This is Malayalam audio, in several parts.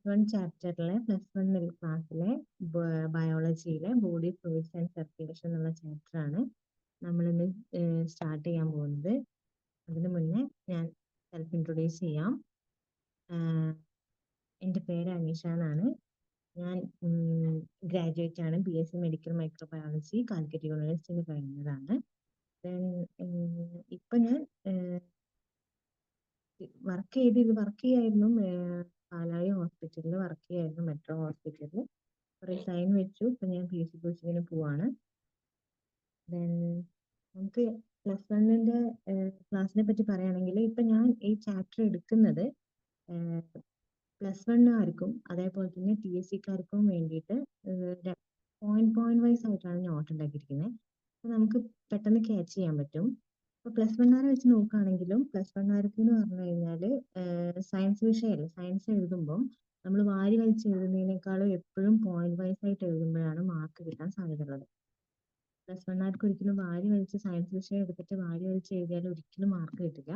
വൺ ചാപ്റ്ററിലെ +1 ക്ലാസ്സിലെ ബയോളജിയിലെ ബോഡി ഫ്ലൂയിഡ്സ് ആൻഡ് സർക്കുലേഷൻ എന്നുള്ള ചാപ്റ്ററാണ് നമ്മളിന്ന് സ്റ്റാർട്ട് ചെയ്യാൻ പോകുന്നത്. അതിനു മുന്നേ ഞാൻ സെൽഫ് ഇൻട്രൊഡ്യൂസ് ചെയ്യാം. എൻ്റെ പേര് അനീഷ എന്നാണ്. ഞാൻ ഗ്രാജുവേറ്റ് ആണ്. BSc മെഡിക്കൽ മൈക്രോബയോളജി കാലിക്കറ്റ് യൂണിവേഴ്സിറ്റിയിൽ കഴിഞ്ഞതാണ്. ഇപ്പം ഞാൻ വർക്ക് ചെയ്യായിരുന്നു. പാലായി ഹോസ്പിറ്റലിൽ വർക്ക് ചെയ്യായിരുന്നു, മെട്രോ ഹോസ്പിറ്റലിൽ. റിസൈൻ വെച്ചു. ഇപ്പം ഞാൻ PSc കോച്ചിങ്ങിന് പോവാണ്. നമുക്ക് +1 ക്ലാസ്സിനെ പറ്റി പറയുകയാണെങ്കിൽ ഇപ്പം ഞാൻ ഈ ചാപ്റ്റർ എടുക്കുന്നത് +1 അതേപോലെ തന്നെ PSCക്കാർക്കും വേണ്ടിയിട്ട് പോയിന്റ് വൈസ് ആയിട്ടാണ് നോട്ട് ഉണ്ടാക്കിയിരിക്കുന്നത്. അപ്പോൾ നമുക്ക് പെട്ടെന്ന് ക്യാച്ച് ചെയ്യാൻ പറ്റും. ഇപ്പോൾ +1 വെച്ച് നോക്കുകയാണെങ്കിലും +1 എന്ന് പറഞ്ഞു കഴിഞ്ഞാൽ സയൻസ് വിഷയമല്ല. സയൻസ് എഴുതുമ്പം നമ്മൾ വാരി വലിച്ച് എഴുതുന്നതിനേക്കാളും എപ്പോഴും പോയിന്റ് വൈസ് ആയിട്ട് എഴുതുമ്പോഴാണ് മാർക്ക് കിട്ടാൻ സാധ്യതയുള്ളത്. +1 ഒരിക്കലും വാരി വലിച്ച് സയൻസ് വിഷയം എടുത്തിട്ട് വാരി വലിച്ച് എഴുതിയാൽ ഒരിക്കലും മാർക്ക് കിട്ടില്ല.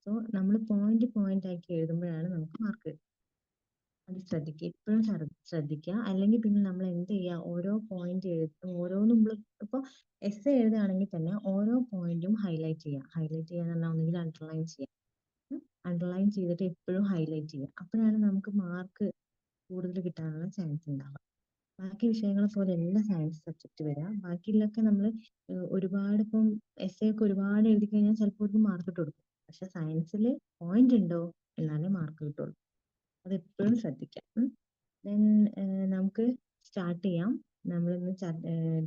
സോ നമ്മൾ പോയിന്റ് ആക്കി എഴുതുമ്പോഴാണ് നമുക്ക് മാർക്ക് കിട്ടുക. അത് ശ്രദ്ധിക്കുക, എപ്പോഴും ശ്രദ്ധിക്കുക. അല്ലെങ്കിൽ പിന്നെ നമ്മൾ എന്ത് ചെയ്യുക, ഓരോ പോയിന്റ് ഓരോന്നും നമ്മൾ ഇപ്പോൾ എസ്സേ എഴുതുകയാണെങ്കിൽ തന്നെ ഓരോ പോയിന്റും ഹൈലൈറ്റ് ചെയ്യുക. ഹൈലൈറ്റ് ചെയ്യാന്ന് പറഞ്ഞാൽ ഒന്നുകിൽ അണ്ടർലൈൻ ചെയ്യുക. അണ്ടർലൈൻ ചെയ്തിട്ട് എപ്പോഴും ഹൈലൈറ്റ് ചെയ്യുക. അപ്പോഴാണ് നമുക്ക് മാർക്ക് കൂടുതൽ കിട്ടാനുള്ള ചാൻസ് ഉണ്ടാവുക. ബാക്കി വിഷയങ്ങളെ പോലെ അല്ല സയൻസ് സബ്ജക്റ്റ് വരിക. ബാക്കിയുള്ളൊക്കെ നമ്മൾ ഒരുപാട് ഇപ്പം എസ്സേ ഒക്കെ ഒരുപാട് എഴുതി കഴിഞ്ഞാൽ ചിലപ്പോൾ ഒരു മാർക്ക് ഇട്ട് കൊടുക്കും. പക്ഷെ സയൻസിൽ പോയിന്റ് ഉണ്ടോ എന്നാലേ മാർക്ക് കിട്ടുള്ളൂ. അതെപ്പോഴും ശ്രദ്ധിക്കാം. ദെൻ നമുക്ക് സ്റ്റാർട്ട് ചെയ്യാം. നമ്മളിന്ന്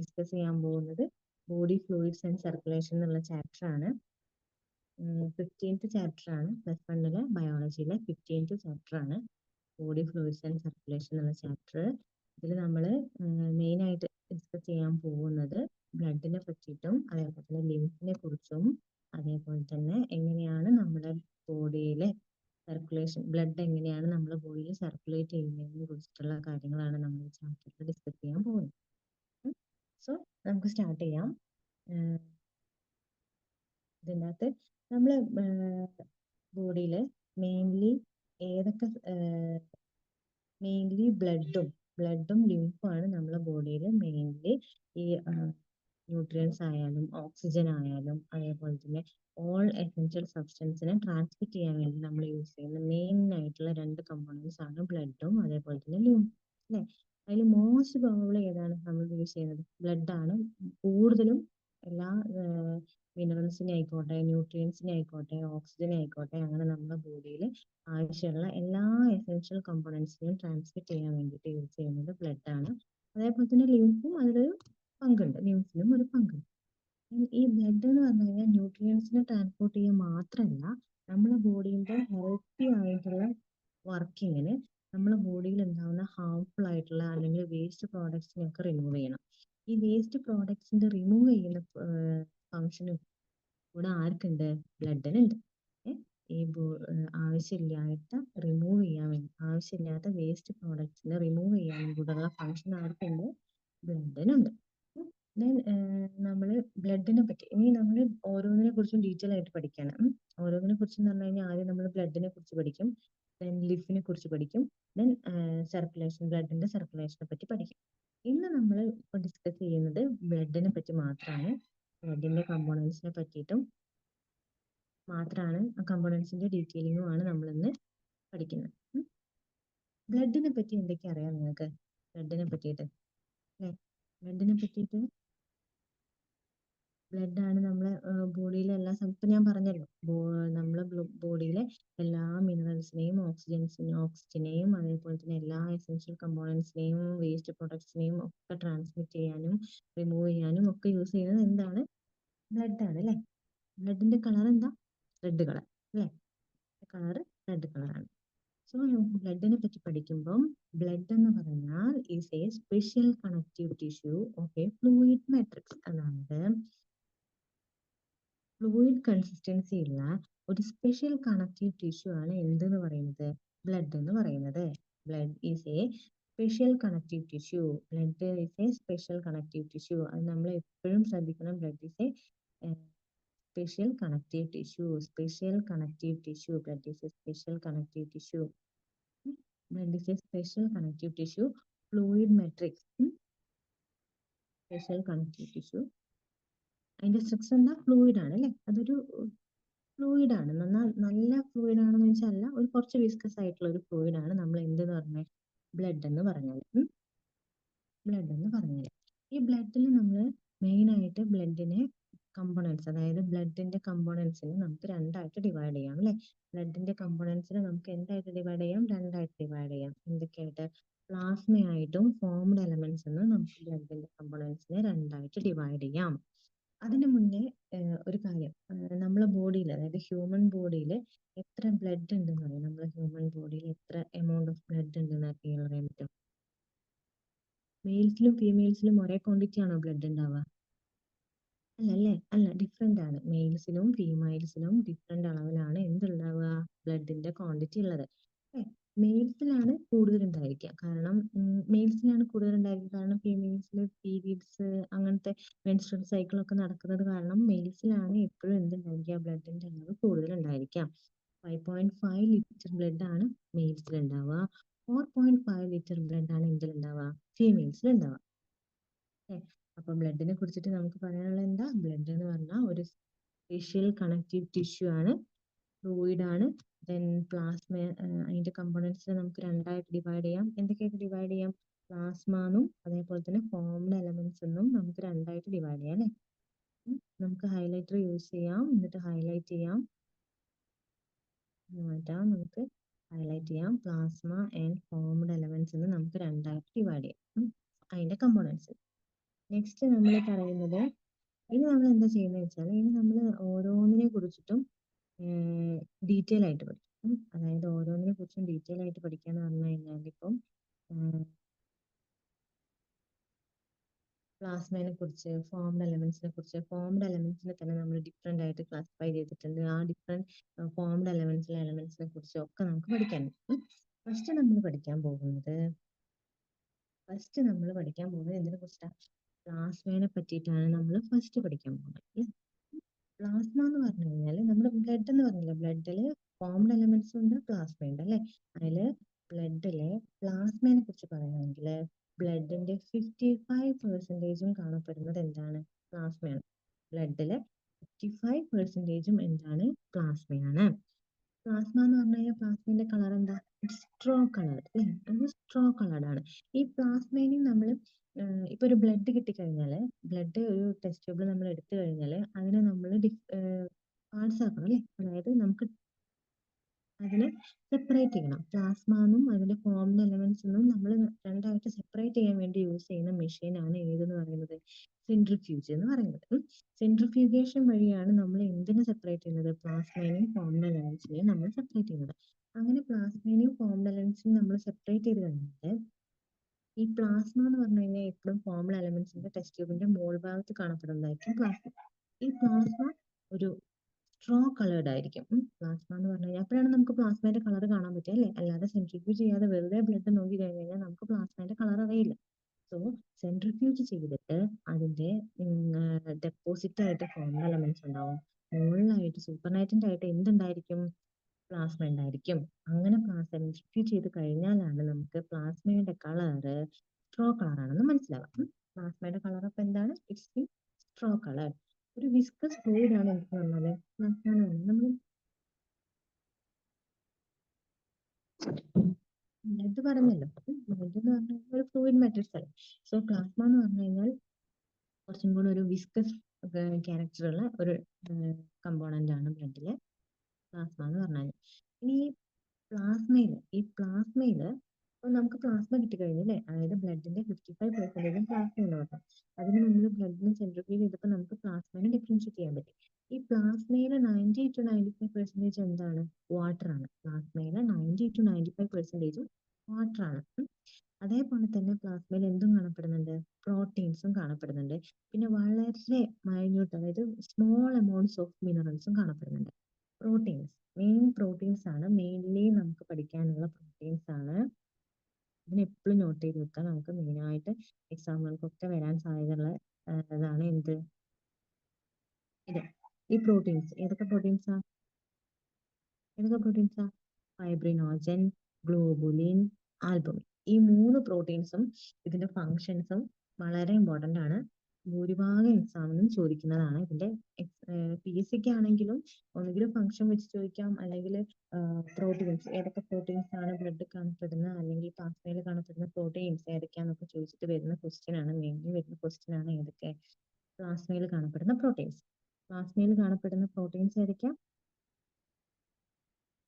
ഡിസ്കസ് ചെയ്യാൻ പോകുന്നത് ബോഡി ഫ്ലൂയിഡ്സ് ആൻഡ് സർക്കുലേഷൻ എന്നുള്ള ചാപ്റ്ററാണ്. 15th ചാപ്റ്ററാണ്. +1 ബയോളജിയിലെ 15th ചാപ്റ്ററാണ് ബോഡി ഫ്ലൂയിഡ്സ് ആൻഡ് സർക്കുലേഷൻ എന്നുള്ള ചാപ്റ്റർ. ഇതിൽ നമ്മൾ മെയിനായിട്ട് ഡിസ്കസ് ചെയ്യാൻ പോകുന്നത് ബ്ലഡിനെ പറ്റിയിട്ടും അതേപോലെ തന്നെ ലിംഫിനെ കുറിച്ചും അതേപോലെ തന്നെ എങ്ങനെയാണ് നമ്മുടെ ബോഡിയിലെ സർക്കുലേഷൻ, ബ്ലഡ് എങ്ങനെയാണ് നമ്മുടെ ബോഡിയിൽ സർക്കുലേറ്റ് ചെയ്യുന്നതിനെ കുറിച്ചിട്ടുള്ള കാര്യങ്ങളാണ് നമ്മൾ ഈ ചാപ്റ്ററിൽ ഡിസ്കസ് ചെയ്യാൻ പോകുന്നത്. സോ നമുക്ക് സ്റ്റാർട്ട് ചെയ്യാം. ഇതിനകത്ത് നമ്മൾ ബോഡിയിൽ മെയിൻലി ബ്ലഡും ലിംഫുമാണ് നമ്മുടെ ബോഡിയിൽ മെയിൻലി ഈ ന്യൂട്രിയൻസ് ആയാലും ഓക്സിജൻ ആയാലും അതേപോലെ തന്നെ ഓൾ എസെൻഷ്യൽ സബ്സ്റ്റൻസിനെ ട്രാൻസ്മിറ്റ് ചെയ്യാൻ വേണ്ടി നമ്മൾ യൂസ് ചെയ്യുന്ന മെയിൻ ആയിട്ടുള്ള 2 കമ്പോണൻസ് ആണ് ബ്ലഡും അതേപോലെ തന്നെ ലിംഫും, അല്ലേ? അതിൽ മോസ്റ്റ് പ്രോബബിൾ ഏതാണ് നമ്മൾ യൂസ് ചെയ്യുന്നത്? ബ്ലഡാണ് കൂടുതലും. എല്ലാ മിനറൽസിനെ ആയിക്കോട്ടെ, ന്യൂട്രിയൻസിനെ ആയിക്കോട്ടെ, ഓക്സിജനെ ആയിക്കോട്ടെ, അങ്ങനെ നമ്മുടെ ബോഡിയിൽ ആവശ്യമുള്ള എല്ലാ എസെൻഷ്യൽ കമ്പോണൻസിനെയും ട്രാൻസ്മിറ്റ് ചെയ്യാൻ വേണ്ടിയിട്ട് യൂസ് ചെയ്യുന്നത് ബ്ലഡാണ്. അതേപോലെ തന്നെ ലിംഫും അതിലൊരു പങ്കുണ്ട്. ലിംഫിനും ഒരു പങ്കുണ്ട്. ഈ ബ്ലഡ് എന്ന് പറഞ്ഞു കഴിഞ്ഞാൽ ന്യൂട്രിയൻസിനെ ട്രാൻസ്പോർട്ട് ചെയ്യുക മാത്രമല്ല, നമ്മുടെ ബോഡീൻ്റെ ഹെൽത്തി ആയിട്ടുള്ള വർക്കിങ്ങിന് നമ്മുടെ ബോഡിയിൽ ഉണ്ടാകുന്ന ഹാർംഫുൾ ആയിട്ടുള്ള അല്ലെങ്കിൽ വേസ്റ്റ് പ്രോഡക്ട്സിനെയൊക്കെ റിമൂവ് ചെയ്യണം. ഈ വേസ്റ്റ് പ്രോഡക്ട്സിന്റെ റിമൂവ് ചെയ്യുന്ന ഫംഗ്ഷനും കൂടെ ആർക്കുണ്ട്? ബ്ലഡിനുണ്ട്. ഈ ആവശ്യമില്ലാത്ത ആവശ്യമില്ലാത്ത വേസ്റ്റ് പ്രോഡക്ട്സിനെ റിമൂവ് ചെയ്യാനും കൂടെയുള്ള ഫംഗ്ഷൻ ആർക്കുണ്ട്? ബ്ലഡിനുണ്ട്. ദെൻ നമ്മൾ ബ്ലഡിനെ പറ്റി ഇനി നമ്മൾ ഓരോന്നിനെ കുറിച്ചും ഡീറ്റെയിൽ ആയിട്ട് പഠിക്കണം. ഓരോന്നിനെ കുറിച്ച് എന്ന് പറഞ്ഞു കഴിഞ്ഞാൽ ആദ്യം നമ്മൾ ബ്ലഡിനെ കുറിച്ച് പഠിക്കും, ദെൻ ലിഫിനെ കുറിച്ച് പഠിക്കും, ദെൻ ബ്ലഡിന്റെ സർക്കുലേഷനെ പറ്റി പഠിക്കും. ഇന്ന് നമ്മൾ ഇപ്പോൾ ഡിസ്കസ് ചെയ്യുന്നത് ബ്ലഡിനെ പറ്റി മാത്രമാണ്. ബ്ലഡിന്റെ കമ്പോണൻസിനെ പറ്റിയിട്ടും മാത്രമാണ്, ആ കമ്പോണൻസിന്റെ ഡീറ്റെയിലിങ്ങുമാണ് നമ്മൾ ഇന്ന് പഠിക്കുന്നത്. ബ്ലഡിനെ പറ്റി എന്തൊക്കെ അറിയാം നിങ്ങൾക്ക്? ബ്ലഡിനെ പറ്റിയിട്ട് അല്ലേ? ബ്ലഡിനെ പറ്റിയിട്ട് ബ്ലഡാണ് നമ്മളെ ബോഡിയിലെ ഇപ്പം ഞാൻ പറഞ്ഞല്ലോ, നമ്മളെ ബോഡിയിലെ എല്ലാ മിനറൽസിനെയും ഓക്സിജനെയും അതേപോലെ തന്നെ എല്ലാ എസെൻഷ്യൽ കമ്പോണൻസിനെയും വേസ്റ്റ് പ്രൊഡക്ട്സിനെയും ഒക്കെ ട്രാൻസ്മിറ്റ് ചെയ്യാനും റിമൂവ് ചെയ്യാനും ഒക്കെ യൂസ് ചെയ്യുന്നത് എന്താണ്? ബ്ലഡാണ്, അല്ലേ? ബ്ലഡിന്റെ കളർ എന്താ? റെഡ് കളർ, അല്ലേ? കളർ റെഡ് കളറാണ്. സോ നമുക്ക് ബ്ലഡിനെ പറ്റി പഠിക്കുമ്പം ബ്ലഡ് എന്ന് പറഞ്ഞാൽ is A special connective tissue of A fluid matrix. അതായത് ഫ്ലൂയിഡ് കൺസിസ്റ്റൻസി ഉള്ള ഒരു സ്പെഷ്യൽ കണക്റ്റീവ് ടിഷ്യൂ ആണ് എന്തെന്ന് പറയുന്നത്? ബ്ലഡ് എന്ന് പറയുന്നത്. Blood is A special connective tissue. Blood is A special connective tissue. അത് നമ്മൾ എപ്പോഴും ശ്രദ്ധിക്കണം. Blood is A special connective tissue. Special connective tissue. Blood is a special connective tissue. Blood is a special connective tissue. Fluid matrix. Special connective tissue. അതിന്റെ സ്ട്രക്ചർ എന്താ? ഫ്ലൂയിഡ് ആണ് അല്ലെ? അതൊരു ഫ്ലൂയിഡ് ആണ്. നല്ല ഫ്ലൂയിഡ് ആണെന്ന് വെച്ചാൽ അല്ല, ഒരു കുറച്ച് വിസ്കസ് ആയിട്ടുള്ള ഒരു ഫ്ലൂയിഡ് ആണ് നമ്മൾ എന്തെന്ന് പറഞ്ഞാൽ ബ്ലഡ് എന്ന് പറഞ്ഞാൽ. ബ്ലഡ് എന്ന് പറഞ്ഞാൽ ഈ ബ്ലഡിൽ നമ്മൾ മെയിൻ ആയിട്ട് ബ്ലഡിനെ കമ്പോണൻസ്, അതായത് ബ്ലഡിന്റെ കമ്പോണൻസിനെ നമുക്ക് രണ്ടായിട്ട് ഡിവൈഡ് ചെയ്യാം അല്ലെ? ബ്ലഡിന്റെ കമ്പോണൻസിനെ നമുക്ക് എന്തായിട്ട് ഡിവൈഡ് ചെയ്യാം? രണ്ടായിട്ട് ഡിവൈഡ് ചെയ്യാം. എന്തൊക്കെയായിട്ട്? പ്ലാസ്മയായിട്ടും ഫോംഡ് എലമെന്റ്സ് എന്ന് നമുക്ക് ബ്ലഡിന്റെ കമ്പോണൻസിനെ രണ്ടായിട്ട് ഡിവൈഡ് ചെയ്യാം. അതിന് മുന്നേ ഒരു കാര്യം, നമ്മളെ ബോഡിയിൽ, അതായത് ഹ്യൂമൻ ബോഡിയിൽ എത്ര ബ്ലഡ് ഉണ്ടെന്ന് പറയാം. നമ്മുടെ ഹ്യൂമൻ ബോഡിയിൽ എത്ര എമൗണ്ട് ഓഫ് ബ്ലഡ് ഉണ്ടെന്ന് പറയാൻ പറ്റും? മെയിൽസിലും ഫീമെയിൽസിലും ഒരേ ക്വാണ്ടിറ്റി ആണോ ബ്ലഡ് ഉണ്ടാവുക? അല്ലല്ലേ? അല്ല, ഡിഫറെന്റ് ആണ്. മെയിൽസിലും ഫീമെയിൽസിലും ഡിഫറെന്റ് അളവിലാണ് എന്തുണ്ടാവുക? ബ്ലഡിന്റെ ക്വാണ്ടിറ്റി ഉള്ളത്. മെയിൽസിലാണ് കൂടുതൽ ഉണ്ടായിരിക്കുക. കാരണം ഫീമെയിൽസിൽ പീരീഡ്സ് അങ്ങനത്തെ മെൻസ്ട്രൽ സൈക്കിൾ ഒക്കെ നടക്കുന്നത് കാരണം മെയിൽസിലാണ് എപ്പോഴും എന്തുണ്ടായിരിക്കുക? ബ്ലഡിന്റെ അളവ് കൂടുതൽ ഉണ്ടായിരിക്കാം. 5.5 ലിറ്റർ ബ്ലഡ് ആണ് മെയിൽസിൽ ഉണ്ടാവുക. 4.5 ലിറ്റർ ബ്ലഡ് ആണ് എന്തിലുണ്ടാവുക? ഫീമെയിൽസിൽ ഉണ്ടാവുക. അപ്പൊ ബ്ലഡിനെ കുറിച്ചിട്ട് നമുക്ക് പറയാനുള്ള എന്താ? ബ്ലഡ് എന്ന് പറഞ്ഞാൽ ഒരു സ്പെഷ്യൽ കണക്റ്റീവ് ടിഷ്യൂ ആണ്, ഫ്ലൂയിഡ് ആണ്. ദെൻ പ്ലാസ്മ, അതിന്റെ കമ്പോണൻസിനെ നമുക്ക് രണ്ടായിട്ട് ഡിവൈഡ് ചെയ്യാം. എന്തൊക്കെയായിട്ട് ഡിവൈഡ് ചെയ്യാം? പ്ലാസ്മ എന്നും അതേപോലെ തന്നെ ഫോംഡ് എലമെന്റ്സ് എന്നും നമുക്ക് രണ്ടായിട്ട് ഡിവൈഡ് ചെയ്യാം അല്ലെ? നമുക്ക് ഹൈലൈറ്റർ യൂസ് ചെയ്യാം, എന്നിട്ട് ഹൈലൈറ്റ് ചെയ്യാം. നമുക്ക് ഹൈലൈറ്റ് ചെയ്യാം. പ്ലാസ്മ ആൻഡ് ഫോംഡ് എലമെന്റ്സ് എന്ന് നമുക്ക് രണ്ടായിട്ട് ഡിവൈഡ് ചെയ്യാം അതിന്റെ കമ്പോണൻസ്. നെക്സ്റ്റ് നമ്മൾ പറയുന്നത്, ഇനി നമ്മൾ എന്താ ചെയ്യുന്നത് വെച്ചാൽ, ഇനി നമ്മൾ ഓരോന്നിനെ കുറിച്ചിട്ടും ഡീറ്റെയിൽ ആയിട്ട് പഠിക്കും. അതായത് ഓരോന്നിനെ കുറിച്ചും ഡീറ്റെയിൽ ആയിട്ട് പഠിക്കാന്ന് പറഞ്ഞു കഴിഞ്ഞാൽ, ഇപ്പം പ്ലാസ്മയെ കുറിച്ച്, ഫോംഡ് എലമെന്റ്സിനെ തന്നെ നമ്മൾ ഡിഫറെന്റ് ആയിട്ട് ക്ലാസിഫൈ ചെയ്തിട്ടുണ്ട്. ആ ഡിഫറെന്റ് ഫോംഡ് എലമെന്റ്സിനെ കുറിച്ച് ഒക്കെ നമുക്ക് പഠിക്കാനുണ്ട്. ഫസ്റ്റ് നമ്മൾ പഠിക്കാൻ പോകുന്നത് എന്തിനെ കുറിച്ചിട്ടാണ്? പ്ലാസ്മയെ പറ്റിയിട്ടാണ് നമ്മൾ ഫസ്റ്റ് പഠിക്കാൻ പോകുന്നത്. പ്ലാസ്മ എന്ന് പറഞ്ഞു കഴിഞ്ഞാൽ നമ്മുടെ ബ്ലഡ് എന്ന് പറഞ്ഞില്ല, ബ്ലഡില് ഫോംഡ് എലമെന്റ്സ് ഉണ്ട്, പ്ലാസ്മ ഉണ്ട് അല്ലെ? അതില് ബ്ലഡിലെ പ്ലാസ്മയെ കുറിച്ച് പറയുകയാണെങ്കിൽ ബ്ലഡിന്റെ 55% കാണപ്പെടുന്നത് എന്താണ്? പ്ലാസ്മയാണ്. ബ്ലഡിലെ 55% എന്താണ്? പ്ലാസ്മയാണ്. പ്ലാസ്മ എന്ന് പറഞ്ഞു കഴിഞ്ഞാൽ പ്ലാസ്മയുടെ കളർ എന്താ? സ്ട്രോ കളർ അല്ലെ? അത് സ്ട്രോ കളർഡാണ്. ഈ പ്ലാസ്മേനെയും നമ്മൾ ഇപ്പൊ ഒരു ബ്ലഡ് കിട്ടിക്കഴിഞ്ഞാല്, ബ്ലഡ് ഒരു ടെസ്റ്റ് ട്യൂബിൽ നമ്മൾ എടുത്തു കഴിഞ്ഞാല് അതിനെ നമ്മൾ പാർട്സ് ആക്കണം അല്ലെ? അതായത് നമുക്ക് അതിനെ സെപ്പറേറ്റ് ചെയ്യണം. പ്ലാസ്മ എന്നും അതിന്റെ ഫോംഡ് എലമെന്റ്സ് എന്നും നമ്മൾ രണ്ടായിട്ട് സെപ്പറേറ്റ് ചെയ്യാൻ വേണ്ടി യൂസ് ചെയ്യുന്ന മെഷീനാണ് ഏതെന്ന് പറയുന്നത്? സെൻട്രിഫ്യൂജ് എന്ന് പറയുന്നത്. സെൻട്രിഫ്യൂഗേഷൻ വഴിയാണ് നമ്മൾ എന്തിനെ സെപ്പറേറ്റ് ചെയ്യുന്നത്? പ്ലാസ്മേനെയും ഫോംഡ് എലമെന്റ്സിനെയും നമ്മൾ സെപ്പറേറ്റ് ചെയ്യുന്നത്. അങ്ങനെ പ്ലാസ്മേനെയും ഫോംഡ് എലമെന്റ്സിനെയും നമ്മൾ സെപ്പറേറ്റ് ചെയ്ത് കഴിഞ്ഞാൽ, ഈ പ്ലാസ്മ എന്ന് പറഞ്ഞു കഴിഞ്ഞാൽ എപ്പോഴും ഫോംഡ് എലമെന്റ്സിന്റെ ടെസ്റ്റ് ട്യൂബിന്റെ മോൾ ഭാഗത്ത് കാണപ്പെടുന്നതായിരിക്കും പ്ലാസ്മ. ഈ പ്ലാസ്മ ഒരു സ്ട്രോ കളേർഡ് ആയിരിക്കും. പ്ലാസ്മ എന്ന് പറഞ്ഞു കഴിഞ്ഞാൽ അപ്പോഴാണ് നമുക്ക് പ്ലാസ്മയുടെ കളർ കാണാൻ പറ്റുക അല്ലേ? അല്ലാതെ സെൻട്രിഫ്യൂജ് ചെയ്യാതെ വെറുതെ ബ്ലഡ് നോക്കി കഴിഞ്ഞ് കഴിഞ്ഞാൽ നമുക്ക് പ്ലാസ്മയുടെ കളർ അറിയില്ല. സോ സെൻട്രിഫ്യൂജ് ചെയ്തിട്ട് അതിന്റെ ഡെപ്പോസിറ്റ് ആയിട്ട് ഫോംഡ് എലമെന്റ്സ് ഉണ്ടാവും. മുകളിലായിട്ട് സൂപ്പർനൈറ്റന്റ് ആയിട്ട് എന്തുണ്ടായിരിക്കും? പ്ലാസ്മ ഉണ്ടായിരിക്കും. അങ്ങനെ സെൻട്രിഫ്യൂജ് ചെയ്ത് കഴിഞ്ഞാലാണ് നമുക്ക് പ്ലാസ്മയുടെ കളറ് സ്ട്രോ കളർ ആണെന്ന് മനസ്സിലാവാം. പ്ലാസ്മയുടെ കളർ അപ്പൊ എന്താണ്? It's straw colour. ഒരു വിസ്കസ് ഫ്ലൂയിഡ് ആണ് എനിക്ക് പറഞ്ഞത്. നമ്മൾ ബ്ലഡ് പറഞ്ഞല്ലോ, ബ്ലഡ് എന്ന് പറഞ്ഞാൽ ഒരു ഫ്ലൂയിഡ് മാട്രിക്സ് അല്ലേ? സോ പ്ലാസ്മ എന്ന് പറഞ്ഞു കഴിഞ്ഞാൽ കുറച്ചും കൂടെ ഒരു വിസ്കസ് ക്യാരക്ടറുള്ള ഒരു കമ്പോണന്റ് ആണ് ബ്ലഡിലെ പ്ലാസ്മ എന്ന് പറഞ്ഞാൽ. ഇനി ഈ പ്ലാസ്മയില് ഇപ്പൊ നമുക്ക് പ്ലാസ്മ കിട്ടിക്കഴിഞ്ഞു അല്ലേ? അതായത് ബ്ലഡിന്റെ 55% പ്ലാസ്മ എന്ന് പറഞ്ഞു. അതിന് നമ്മൾ ബ്ലഡിനെ സെൻട്രിഫ്യൂജ് ചെയ്തപ്പോൾ നമുക്ക് പ്ലാസ്മേനെ ഡിഫറൻഷിയേറ്റ് ചെയ്യാൻ പറ്റും. ഈ പ്ലാസ്മയിലെ 90-95% എന്താണ്? വാട്ടർ ആണ്. പ്ലാസ്മയിലെ 90-95% വാട്ടർ ആണ്. അതേപോലെ തന്നെ പ്ലാസ്മയിൽ എന്തും കാണപ്പെടുന്നുണ്ട്? പ്രോട്ടീൻസും കാണപ്പെടുന്നുണ്ട്. പിന്നെ വളരെ മൈന്യൂട്ട്, അതായത് സ്മോൾ എമൗണ്ട്സ് ഓഫ് മിനറൽസും കാണപ്പെടുന്നുണ്ട്. പ്രോട്ടീൻസ്, പ്രോട്ടീൻസ് ആണ് മെയിൻലി നമുക്ക് പഠിക്കാനുള്ള പ്രോട്ടീൻസ് ആണ്. ഇതിന് എപ്പോഴും നോട്ട് ചെയ്ത് വെക്കാം. നമുക്ക് മെയിനായിട്ട് എക്സാമുകൾക്കൊക്കെ വരാൻ സാധ്യതയുള്ള ഇതാണ് എന്ത്? ഇത് ഈ പ്രോട്ടീൻസ് ഏതൊക്കെ പ്രോട്ടീൻസാ? Fibrinogen, globulin, albumin. ഈ 3 പ്രോട്ടീൻസും ഇതിന്റെ ഫങ്ഷൻസും വളരെ ഇമ്പോർട്ടന്റ് ആണ്. ഭൂരിഭാഗം എക്സാമിനും ചോദിക്കുന്നതാണ്. ഇതിന്റെ PSCക്ക് ആണെങ്കിലും ഒന്നുകിൽ ഫംഗ്ഷൻ വെച്ച് ചോദിക്കാം, അല്ലെങ്കിൽ പ്രോട്ടീൻസ് ഏതൊക്കെ പ്രോട്ടീൻസ് ആണ് ബ്ലഡ് കാണപ്പെടുന്ന അല്ലെങ്കിൽ പ്ലാസ്മയിൽ കാണപ്പെടുന്ന പ്രോട്ടീൻസ് ഏതൊക്കെയാണെന്നൊക്കെ ചോദിച്ചിട്ട് വരുന്ന ക്വസ്റ്റ്യൻ ആണ്. മെയിൻലി വരുന്ന ക്വസ്റ്റ്യൻ ആണ് ഏതൊക്കെ പ്ലാസ്മയിൽ കാണപ്പെടുന്ന പ്രോട്ടീൻസ്. പ്ലാസ്മയിൽ കാണപ്പെടുന്ന പ്രോട്ടീൻസ് ഏതൊക്കെയാ?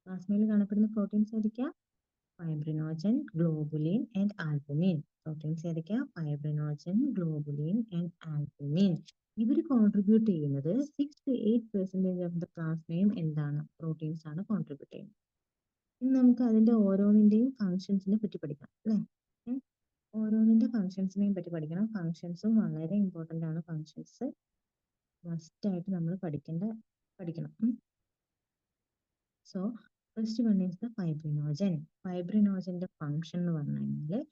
പ്ലാസ്മയിൽ കാണപ്പെടുന്ന പ്രോട്ടീൻസ് ഏതൊക്കെയാ? Fibrinogen, globulin and albumin. Proteins ഏതൊക്കെയാ? Fibrinogen, globulin and albumin. ഇവർ കോൺട്രിബ്യൂട്ട് ചെയ്യുന്നത് 6 to 8% ഓഫ് ദ പ്ലാസ്മയും എന്താണ്? പ്രോട്ടീൻസ് ആണ് കോൺട്രിബ്യൂട്ട് ചെയ്യുന്നത്. ഇനി നമുക്ക് അതിന്റെ ഓരോന്നിന്റെയും ഫങ്ഷൻസിനെ പറ്റി പഠിക്കാം അല്ലേ? ഓരോന്നിന്റെ ഫങ്ഷൻസിനെയും പറ്റി പഠിക്കണം. ഫങ്ഷൻസും വളരെ ഇമ്പോർട്ടന്റ് ആണ്. ഫങ്ഷൻസ് മസ്റ്റ് ആയിട്ട് നമ്മൾ പഠിക്കണം. So first one is the fibrinogen. ഫൈബ്രിനോജന്റെ ഫംഗ്ഷൻ എന്ന് പറഞ്ഞു കഴിഞ്ഞാൽ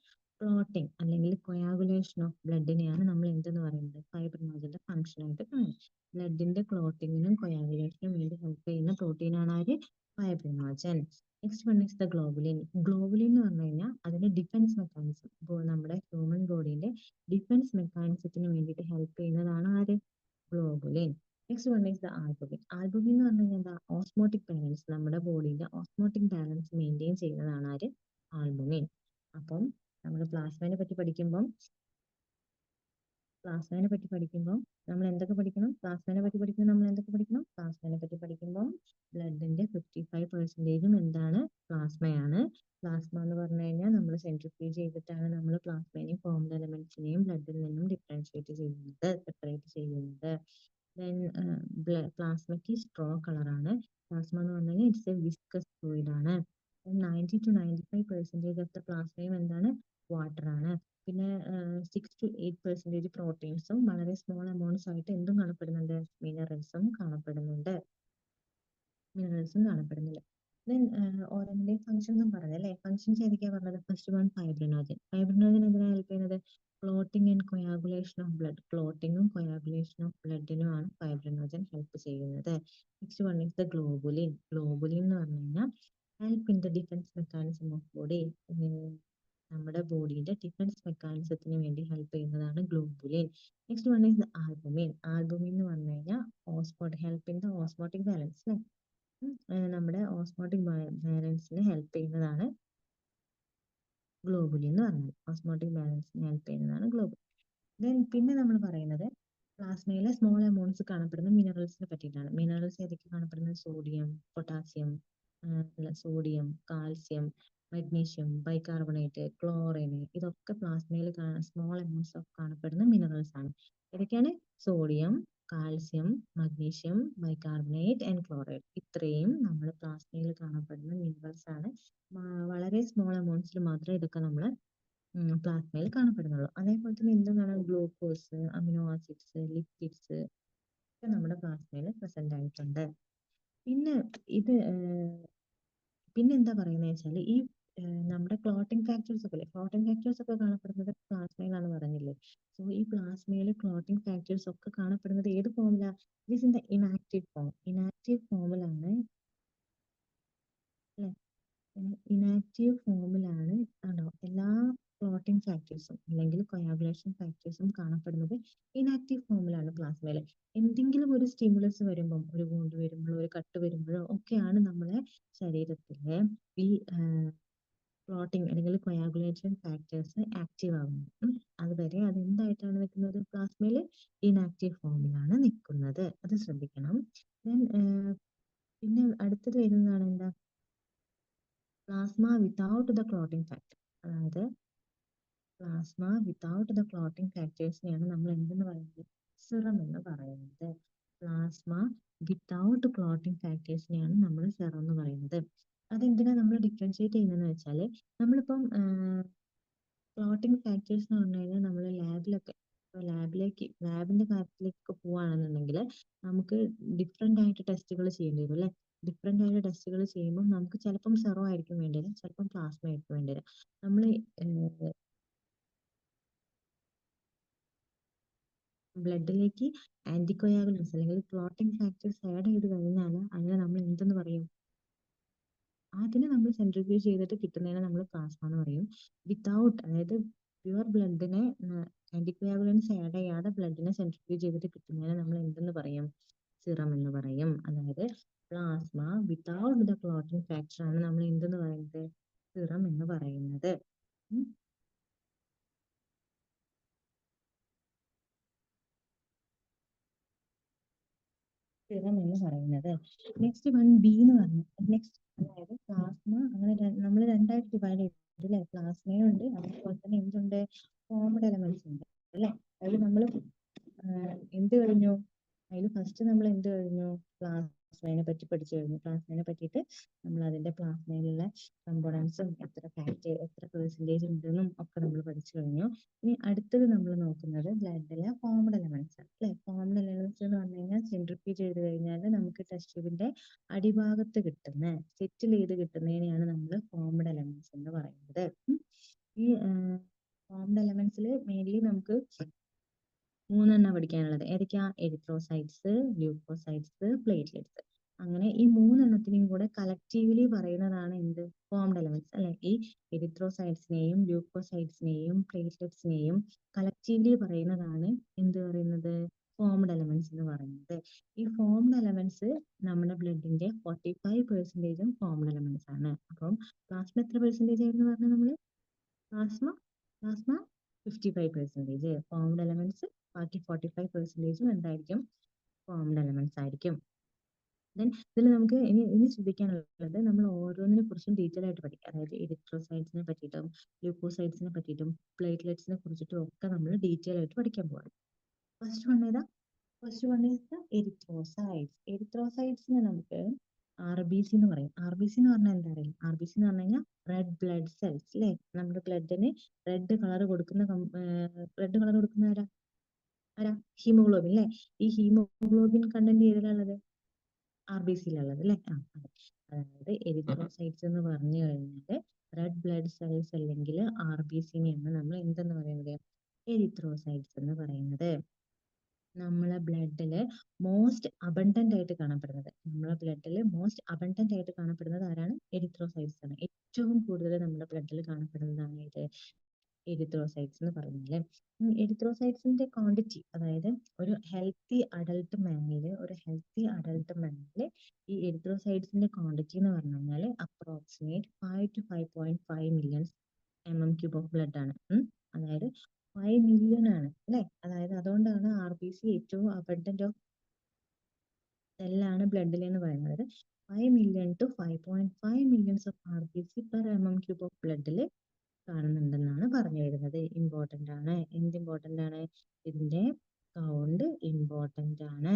ക്ലോട്ടിങ് അല്ലെങ്കിൽ കൊയാഗുലേഷൻ ഓഫ് ബ്ലഡിനെയാണ് നമ്മൾ എന്തെന്ന് പറയുന്നത്? ഫൈബ്രിനോജന്റെ ഫംഗ്ഷൻ ആയിട്ട് കാണുന്നത്. ബ്ലഡിന്റെ ക്ലോട്ടിങ്ങിനും കൊയാഗുലേഷനും വേണ്ടി ഹെൽപ്പ് ചെയ്യുന്ന പ്രോട്ടീനാണ് ആര്? Fibrinogen. Next one is the globulin. Globulin എന്ന് പറഞ്ഞു കഴിഞ്ഞാൽ അതിന്റെ ഡിഫൻസ് മെക്കാനിസം, ഇപ്പോൾ നമ്മുടെ ഹ്യൂമൻ ബോഡിന്റെ ഡിഫൻസ് മെക്കാനിസത്തിന് വേണ്ടിയിട്ട് ഹെൽപ്പ് ചെയ്യുന്നതാണ് ആര്? Globulin. Next one is the albumin. Albumin എന്ന് പറഞ്ഞു കഴിഞ്ഞാൽ എന്താ? ഓസ്മോട്ടിക് ബാലൻസ്, നമ്മുടെ ബോഡിയുടെ ഓസ്മോട്ടിക് ബാലൻസ് മെയിൻറ്റെയിൻ ചെയ്യുന്നതാണ് ആര്? ആൽബുമിൻ. അപ്പം നമ്മൾ പ്ലാസ്മയെ പറ്റി പഠിക്കുമ്പോൾ നമ്മൾ എന്തൊക്കെ പഠിക്കണം? പ്ലാസ്മയെ പറ്റി പഠിക്കുമ്പോൾ ബ്ലഡിന്റെ 55% എന്താണ്? പ്ലാസ്മയാണ്. പ്ലാസ്മ എന്ന് പറഞ്ഞു കഴിഞ്ഞാൽ നമ്മൾ സെൻട്രിഫ്യൂജ് ചെയ്തിട്ടാണ് നമ്മൾ പ്ലാസ്മേനെയും ഫോംഡ് എലമെന്റ്സിനെയും ബ്ലഡിൽ നിന്നും സെപ്പറേറ്റ് ചെയ്യുന്നത്. ദെൻ പ്ലാസ്മയ്ക്ക് സ്ട്രോ കളറാണ്. പ്ലാസ്മ എന്ന് പറഞ്ഞു കഴിഞ്ഞാൽ ഇറ്റ്സ് എ വിസ്കസ് ഫ്ലൂയിഡ് ആണ്. 90 to 95% ഓഫ് ദ പ്ലാസ്മയും എന്താണ്? വാട്ടർ ആണ്. പിന്നെ 6 to 8% പ്രോട്ടീൻസും വളരെ സ്മോൾ എമൗണ്ട്സ് ആയിട്ട് എന്തും കാണപ്പെടുന്നുണ്ട്? മിനറൽസും കാണപ്പെടുന്നുണ്ട്. ദെൻ ഓരോന്നിന്റെയും ഫംഗ്ഷൻസും പറഞ്ഞല്ലേ? ഫംഗ്ഷൻസ് ഏതൊക്കെയാ പറഞ്ഞത്? First one fibrinogen. ഫൈബ്രിനോജൻ എന്തിനാണ് ഹെൽപ്പ് ചെയ്യുന്നത്? Clotting and coagulation of blood. ക്ലോട്ടിങ്ങും കൊയാഗുലേഷൻ ഓഫ് ബ്ലഡിനുമാണ് ഫൈബ്രിനോജൻ ഹെൽപ്പ് ചെയ്യുന്നത്. Next one is the globulin. Globulin എന്ന് പറഞ്ഞു കഴിഞ്ഞാൽ help in the defence mechanism of body. നമ്മുടെ ബോഡിയുടെ ഡിഫൻസ് മെക്കാനിസത്തിന് വേണ്ടി ഹെൽപ്പ് ചെയ്യുന്നതാണ് globulin. Next one is the albumin. Albumin എന്ന് പറഞ്ഞു കഴിഞ്ഞാൽ help in the osmotic balance. നമ്മുടെ ഓസ്മോട്ടിക് ബാലൻസിനെ ഹെൽപ്പ് ചെയ്യുന്നതാണ് ഗ്ലോബുലിൻ എന്ന് പറഞ്ഞാൽ. ഓസ്മോട്ടിക് ബാലൻസിനെ ഹെൽപ്പ് ചെയ്യുന്നതാണ് ഗ്ലോബുലിൻ. ദെൻ പിന്നെ നമ്മൾ പറയുന്നത് പ്ലാസ്മയിലെ സ്മോൾ എമൗണ്ട്സ് കാണപ്പെടുന്ന മിനറൽസിനെ പറ്റിയിട്ടാണ്. മിനറൽസ് ഏതൊക്കെ കാണപ്പെടുന്നത്? Sodium, calcium, magnesium, bicarbonate, chlorine. ഇതൊക്കെ പ്ലാസ്മയിൽ സ്മോൾ എമൗണ്ട്സ് ഓഫ് കാണപ്പെടുന്ന മിനറൽസ് ആണ്. ഏതൊക്കെയാണ്? Sodium, calcium, magnesium, bicarbonate and chloride. ഇത്രയും നമ്മുടെ പ്ലാസ്മയിൽ കാണപ്പെടുന്ന മിനറൽസ് ആണ്. വളരെ സ്മോൾ എമൗണ്ട്സിൽ മാത്രമേ ഇതൊക്കെ നമ്മൾ പ്ലാസ്മയിൽ കാണപ്പെടുന്നുള്ളൂ. അതേപോലെ തന്നെ എന്താണ്? ഗ്ലൂക്കോസ്, അമിനോ ആസിഡ്സ്, ലിപ്പിഡ്സ് ഒക്കെ നമ്മുടെ പ്ലാസ്മയിൽ പ്രസന്റ് ആയിട്ടുണ്ട്. പിന്നെ എന്താ പറയുന്നത് വെച്ചാൽ ഈ നമ്മുടെ ക്ലോട്ടിംഗ് ഫാക്ടേഴ്സ് ഒക്കെ കാണപ്പെടുന്നത് പ്ലാസ്മയിലാണ് പറഞ്ഞില്ലേ? സോ ഈ പ്ലാസ്മയിൽ ക്ലോട്ടിംഗ് ഫാക്ടേഴ്സ് ഒക്കെ കാണപ്പെടുന്നത് ഏത് ഫോമിലാണ്? It is in the inactive ഫോമിലാണ് അല്ലെ? ഇനാക്റ്റീവ് ഫോമിലാണ് എല്ലാ ക്ലോട്ടിംഗ് ഫാക്ടേഴ്സും അല്ലെങ്കിൽ കൊയാഗുലേഷൻ ഫാക്ടേഴ്സും കാണപ്പെടുന്നത് ഇനാക്റ്റീവ് ഫോമിലാണ് പ്ലാസ്മയിൽ. എന്തെങ്കിലും ഒരു സ്റ്റിമുലസ് വരുമ്പം, ഒരു വൂണ്ട് വരുമ്പോഴോ ഒരു കട്ട് വരുമ്പോഴോ ഒക്കെയാണ് നമ്മളെ ശരീരത്തിലെ ഈ ക്ലോട്ടിംഗ് അല്ലെങ്കിൽ കൊയാഗുലേഷൻ ഫാക്ടേഴ്സ് ആക്റ്റീവ് ആവുന്നത്. അതുവരെ അത് എന്തായിട്ടാണ് നിൽക്കുന്നത്? പ്ലാസ്മയിൽ ഇനാക്റ്റീവ് ഫോമിലാണ് നിൽക്കുന്നത്. അത് ശ്രദ്ധിക്കണം. പിന്നെ അടുത്തത് വരുന്നതാണ് എന്താ? Plasma without the clotting factor. അതായത് പ്ലാസ്മ വിതൗട്ട് ദ ക്ലോട്ടിംഗ് ഫാക്ടേഴ്സിനെയാണ് നമ്മൾ എന്തെന്ന് പറയുന്നത്? സെറം എന്ന് പറയുന്നത്. പ്ലാസ്മ വിതൗട്ട് ക്ലോട്ടിംഗ് ഫാക്ടേഴ്സിനെയാണ് നമ്മൾ സെറം എന്ന് പറയുന്നത്. അതെന്തിനാ നമ്മൾ ഡിഫറൻഷിയേറ്റ് ചെയ്യുന്നതെന്ന് വെച്ചാൽ, നമ്മളിപ്പം ക്ലോട്ടിംഗ് ഫാക്ടേഴ്സ് എന്ന് പറഞ്ഞു കഴിഞ്ഞാൽ നമ്മൾ ലാബിന്റെ കാര്യത്തിലേക്ക് പോവുകയാണെന്നുണ്ടെങ്കിൽ നമുക്ക് ഡിഫറെന്റ് ആയിട്ട് ടെസ്റ്റുകൾ ചെയ്യേണ്ടി വരും അല്ലെ? ഡിഫറെന്റ് ആയിട്ട് ടെസ്റ്റുകൾ ചെയ്യുമ്പോൾ നമുക്ക് ചിലപ്പം സെറോ ആയിരിക്കും വേണ്ടി വരും, ചിലപ്പം പ്ലാസ്മ ആയിരിക്കും വേണ്ടി വരും. നമ്മൾ ബ്ലഡിലേക്ക് ആന്റികോയാഗുലൻസ് അല്ലെങ്കിൽ ക്ലോട്ടിംഗ് ഫാക്ടേഴ്സ് ആഡ് ചെയ്ത് കഴിഞ്ഞാൽ അതിനെ നമ്മൾ എന്തെന്ന് പറയും? അതിനെ നമ്മൾ സെൻട്രിഫ്യൂജ് ചെയ്തിട്ട് കിട്ടുന്നതിനെ നമ്മൾ പ്ലാസ്മ എന്ന് പറയും. വിത്തൗട്ട്, അതായത് പ്യുവർ ബ്ലഡിനെ ആന്റികോയാഗുലൻസ് ആഡ് ചെയ്യാതെ ബ്ലഡിനെ സെൻട്രിഫ്യൂജ് ചെയ്തിട്ട് കിട്ടുന്നതിനെ നമ്മൾ എന്തെന്ന് പറയും? സിറം എന്ന് പറയും. അതായത് plasma without the clotting factor ആണ് നമ്മൾ എന്തെന്ന് പറയുന്നത്? സിറം എന്ന് പറയുന്നത്. ഉം. സിറം എന്ന് പറയുന്നത്. നെക്സ്റ്റ് വൺ ബി എന്ന് പറഞ്ഞു. നെക്സ്റ്റ്, അതായത് പ്ലാസ്മ അങ്ങനെ നമ്മൾ രണ്ടായിട്ട് ഡിവൈഡ് ചെയ്തിട്ടുണ്ട് അല്ലെ? പ്ലാസ്മയും ഉണ്ട്, അതേപോലെ തന്നെ എന്തുണ്ട്? ഫോംഡ് എലമെന്റ്സ് ഉണ്ട് അല്ലെ? അതായത് നമ്മൾ എന്ത് കഴിഞ്ഞു? അതിൽ ഫസ്റ്റ് നമ്മൾ എന്ത് കഴിഞ്ഞു? പ്ലാസ്മയെ പറ്റി പഠിച്ചു കഴിഞ്ഞു. പ്ലാസ്മയെ പറ്റിയിട്ട് നമ്മൾ അതിന്റെ പ്ലാസ്മയിലുള്ള കമ്പോണൻസും എത്ര പെർസെന്റേജ് ഉണ്ടെന്നും ഒക്കെ നമ്മൾ പഠിച്ചു കഴിഞ്ഞു. ഇനി അടുത്തത് നമ്മൾ നോക്കുന്നത് ബ്ലഡിലെ ഫോംഡ് എലമെന്റ്സ് ആണ് അല്ലെ? ഫോംഡ് എലമെന്റ്സ് എന്ന് പറഞ്ഞു കഴിഞ്ഞാൽ സെൻട്രിഫ്യൂജ് ചെയ്ത് കഴിഞ്ഞാൽ നമുക്ക് ടെസ്റ്റ് ട്യൂബിന്റെ അടിഭാഗത്ത് കിട്ടുന്ന, സെറ്റിൽ ചെയ്ത് കിട്ടുന്നതിനെയാണ് നമ്മൾ ഫോംഡ് എലമെന്റ്സ് എന്ന് പറയുന്നത്. ഈ ഫോംഡ് എലമെന്റ്സിൽ മെയിൻലി നമുക്ക് മൂന്നെണ്ണം പഠിക്കാനുള്ളത്. ഏതൊക്കെയാ? എരിത്രോസൈറ്റ്സ്, ല്യൂക്കോസൈറ്റ്സ്, പ്ലേറ്റ്ലെറ്റ്സ്. അങ്ങനെ ഈ മൂന്നെണ്ണത്തിനെയും കൂടെ കളക്റ്റീവ്ലി പറയുന്നതാണ് എന്ത്? ഫോംഡ് എലമെന്റ്സ് അല്ലെ? ഈ എരിത്രോസൈറ്റ്സിനെയും ല്യൂക്കോസൈറ്റ്സിനെയും പ്ലേറ്റ്ലെറ്റ്സിനെയും കളക്റ്റീവ്ലി പറയുന്നതാണ് എന്ത് പറയുന്നത്? ഫോംഡ് എലമെന്റ്സ് എന്ന് പറയുന്നത്. ഈ ഫോംഡ് എലമെന്റ്സ് നമ്മുടെ ബ്ലഡിന്റെ 45% ഫോംഡ് എലമെന്റ്സ് ആണ്. അപ്പം പ്ലാസ്മ എത്ര പെർസെന്റേജ് ആയിരുന്നു പറഞ്ഞത് നമ്മള്? Plasma plasma 55%. ഫോംഡ് എലമെന്റ്സ് ബാക്കി 45% എന്തായിരിക്കും? ഫോംഡ് എലമെന്റ്സ് ആയിരിക്കും. ദെൻ ഇതിൽ നമുക്ക് ഇനി ശ്രദ്ധിക്കാനുള്ളത്, നമ്മൾ ഓരോന്നിനെ കുറിച്ചും ഡീറ്റെയിൽ ആയിട്ട് പഠിക്കാം. അതായത് എരിത്രോസൈറ്റ്സിനെ പറ്റിയിട്ടും ല്യൂക്കോസൈറ്റ്സിനെ പറ്റിയിട്ടും പ്ലേറ്റ്ലെറ്റ്സിനെ കുറിച്ചിട്ടും ഒക്കെ നമ്മൾ ഡീറ്റെയിൽ ആയിട്ട് പഠിക്കാൻ പോവാണ്. ഫസ്റ്റ് വൺ ഏതാ? First one is the erythrocytes. എരിത്രോസൈറ്റ്സിനെ നമുക്ക് RBC എന്ന് പറയും. RBC എന്ന് പറഞ്ഞാൽ എന്താ അറിയില്ല? RBC എന്ന് പറഞ്ഞു കഴിഞ്ഞാൽ റെഡ് ബ്ലഡ് സെൽസ് അല്ലെ? നമ്മുടെ ബ്ലഡിന് റെഡ് കളർ കൊടുക്കുന്ന ആരാ? ഹീമോഗ്ലോബിൻ അല്ലെ? ഈ ഹീമോഗ്ലോബിൻ കണ്ടന്റ് ഏതിലുള്ളത്? RBCയിലുള്ളത് അല്ലെ? അതെ. അതായത് എരിത്രോസൈറ്റ്സ് എന്ന് പറഞ്ഞു കഴിഞ്ഞാൽ റെഡ് ബ്ലഡ് സെൽസ് അല്ലെങ്കിൽ RBCനെയാണ് നമ്മൾ എന്തെന്ന് പറയുന്നത്? എരിത്രോസൈറ്റ്സ് എന്ന് പറയുന്നത്. നമ്മളെ ബ്ലഡില് മോസ്റ്റ് അബണ്ടന്റ് ആയിട്ട് കാണപ്പെടുന്നത് ആരാണ്? എരിത്രോസൈറ്റ്സ് ആണ്. ഏറ്റവും കൂടുതൽ നമ്മുടെ ബ്ലഡിൽ കാണപ്പെടുന്നതാണ് ഇത് എരിത്രോസൈറ്റ്സ് എന്ന് പറഞ്ഞാല്. എരിത്രോസൈറ്റ്സിന്റെ ക്വാണ്ടിറ്റി, അതായത് ഒരു ഹെൽത്തി അഡൽട്ട് മാനില് ഈ എരിത്രോസൈറ്റ്സിന്റെ ക്വാണ്ടിറ്റി എന്ന് പറഞ്ഞു കഴിഞ്ഞാല് approximate 5 to 5.5 million mm³ of blood ആണ്. അതായത് 5 മില്യൺ ആണ് അല്ലെ? അതായത് അതുകൊണ്ടാണ് RBC ഏറ്റവും അബണ്ടന്റ് ഓഫ് സെല്ലാണ് ബ്ലഡിൽ എന്ന് പറയുന്നത്. 5 million to 5.5 millions of RBC per mm³ of ബ്ലഡിൽ കാണുന്നുണ്ടെന്നാണ് പറഞ്ഞു വരുന്നത്. ഇമ്പോർട്ടന്റ് ആണ്. എന്ത് ഇമ്പോർട്ടന്റ് ആണ്? ഇതിന്റെ കൗണ്ട് ഇമ്പോർട്ടന്റ് ആണ്.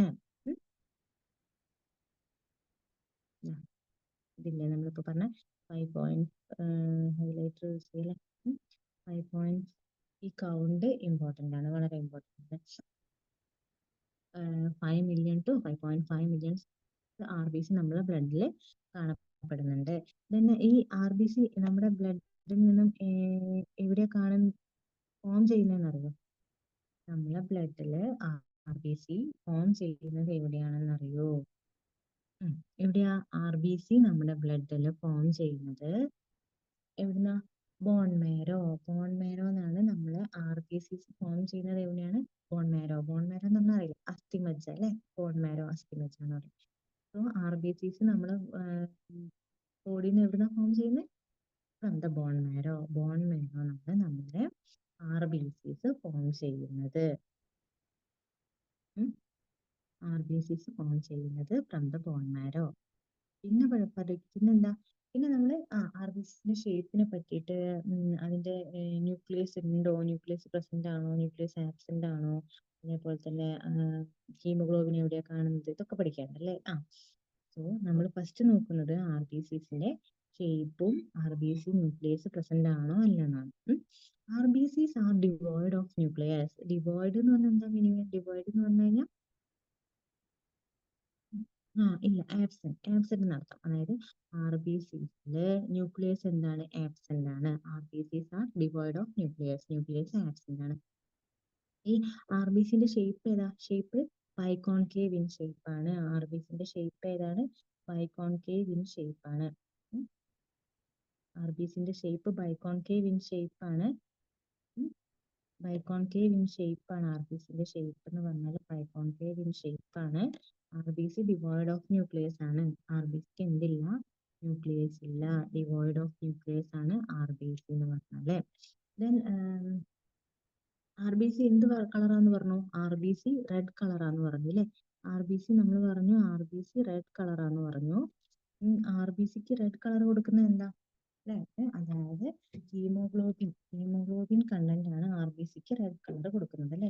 ഇതില്ലേ നമ്മളിപ്പോ പറഞ്ഞ 5 ഹൈലൈറ്റർ അല്ലെ? 5 ഈ കൗണ്ട് ഇമ്പോർട്ടന്റ് ആണ്, വളരെ ഇമ്പോർട്ടന്റ് ആണ്. 5 മില്യൺ to 5.5 മില്യൺ RBC നമ്മുടെ ബ്ലഡിൽ കാണപ്പെടുന്നുണ്ട്. പിന്നെ ഈ RBC നമ്മുടെ ബ്ലഡിൽ നിന്നും എവിടെ ഫോം ചെയ്യുന്നതെന്ന് അറിയോ? നമ്മളെ ബ്ലഡില് RBC ഫോം ചെയ്യുന്നത് എവിടെയാണെന്ന് അറിയോ? എവിടെയാ RBC നമ്മുടെ ബ്ലഡിൽ ഫോം ചെയ്യുന്നത്? എവിടുന്ന? ബോൺ മാരോ എന്നാണ് നമ്മള് RBCs ഫോം ചെയ്യുന്നത്. എവിടെയാണ്? ബോൺ മാരോ എന്ന് പറഞ്ഞാൽ അറിയില്ല, അസ്ഥിമജ്ജ അല്ലെ? ബോൺ മാരോ അസ്ഥിമജ്ജ എന്ന് പറയും. സോ RBCs നമ്മള് ബോഡിയിൽ നിന്ന് എവിടുന്ന ഫോം ചെയ്യുന്നത്? ഫ്രം ദ ബോൺ മാരോ ആണ് നമ്മുടെ RBCs ഫോം ചെയ്യുന്നത്. RBCs ഫോം ചെയ്യുന്നത് ഫ്രം ദ ബോൺ മാരോ. പിന്നെന്താ? പിന്നെ നമ്മള് RBCന്റെ ഷേപ്പിനെ പറ്റിയിട്ട്, അതിന്റെ ന്യൂക്ലിയസ് ഉണ്ടോ, ന്യൂക്ലിയസ് പ്രസന്റ് ആണോ, ന്യൂക്ലിയസ് ആബ്സെന്റ് ആണോ, അതേപോലെ തന്നെ ഹീമോഗ്ലോബിൻ എവിടെയാ കാണുന്നത്, ഇതൊക്കെ പഠിക്കാനുണ്ടല്ലേ? സോ നമ്മൾ ഫസ്റ്റ് നോക്കുന്നത് RBCസിന്റെ ഷേപ്പും RBC ന്യൂക്ലിയസ് പ്രസന്റ് ആണോ അല്ലെന്നാണ്. RBCs are devoid of nucleus. Devoid എന്ന് പറഞ്ഞാൽ എന്താ മീനിങ്? ഡിവോയിഡ് എന്ന് പറഞ്ഞു കഴിഞ്ഞാൽ ഇല്ല, ആബ്സെന്റ് എന്നർത്ഥം. അതായത് RBCസില് ന്യൂക്ലിയസ് എന്താണ്? ആബ്സെന്റ് ആണ്. RBCs are devoid of nucleus absent ആണ്. ഈ ആർ ബി സിന്റെ ഷേപ്പ് ഏതാ? ഷേപ്പ് ബൈകോൺകേവ് ഇൻ ഷേപ്പ് ആണ്. ആർ ബി സിന്റെ ഷേപ്പ് ഏതാണ്? ബൈകോൺകേവ് ഇൻ ഷേപ്പ് ആണ്. ആർ ബി സിന്റെ ഷേപ്പ് ബൈകോൺകേവ് ഇൻ ഷേപ്പ് ആണ്. ബൈകോൺകേവ് ഇൻ ഷേപ്പ് ആണ്. ആർ ബി സിന്റെ ഷേപ്പ് എന്ന് പറഞ്ഞാൽ ബൈകോൺകേവ് ഇൻ ഷേപ്പ് ആണ്. R B C devoid of nucleus ആണ്. ആർ ബി സിക്ക് എന്തില്ല? ന്യൂക്ലിയസ് ഇല്ല. ഡിവോയിഡ് ഓഫ് ന്യൂക്ലിയസ് ആണ് ആർ ബി സി എന്ന് പറഞ്ഞാല്. ദെൻ ആർ ബി സി എന്ത് കളറാന്ന് പറഞ്ഞു? ആർ ബി സി റെഡ് കളറാന്ന് പറഞ്ഞു അല്ലേ? ആർ ബി സി നമ്മൾ പറഞ്ഞു ആർ ബി സി റെഡ് കളറാന്ന് പറഞ്ഞു. ആർ ബി സിക്ക് റെഡ് കളർ കൊടുക്കുന്നത് എന്താ? അല്ലേ? അതായത് ഹീമോഗ്ലോബിൻ കണ്ടന്റ് ആണ് ആർ ബി സിക്ക് റെഡ് കളർ കൊടുക്കുന്നത് അല്ലേ?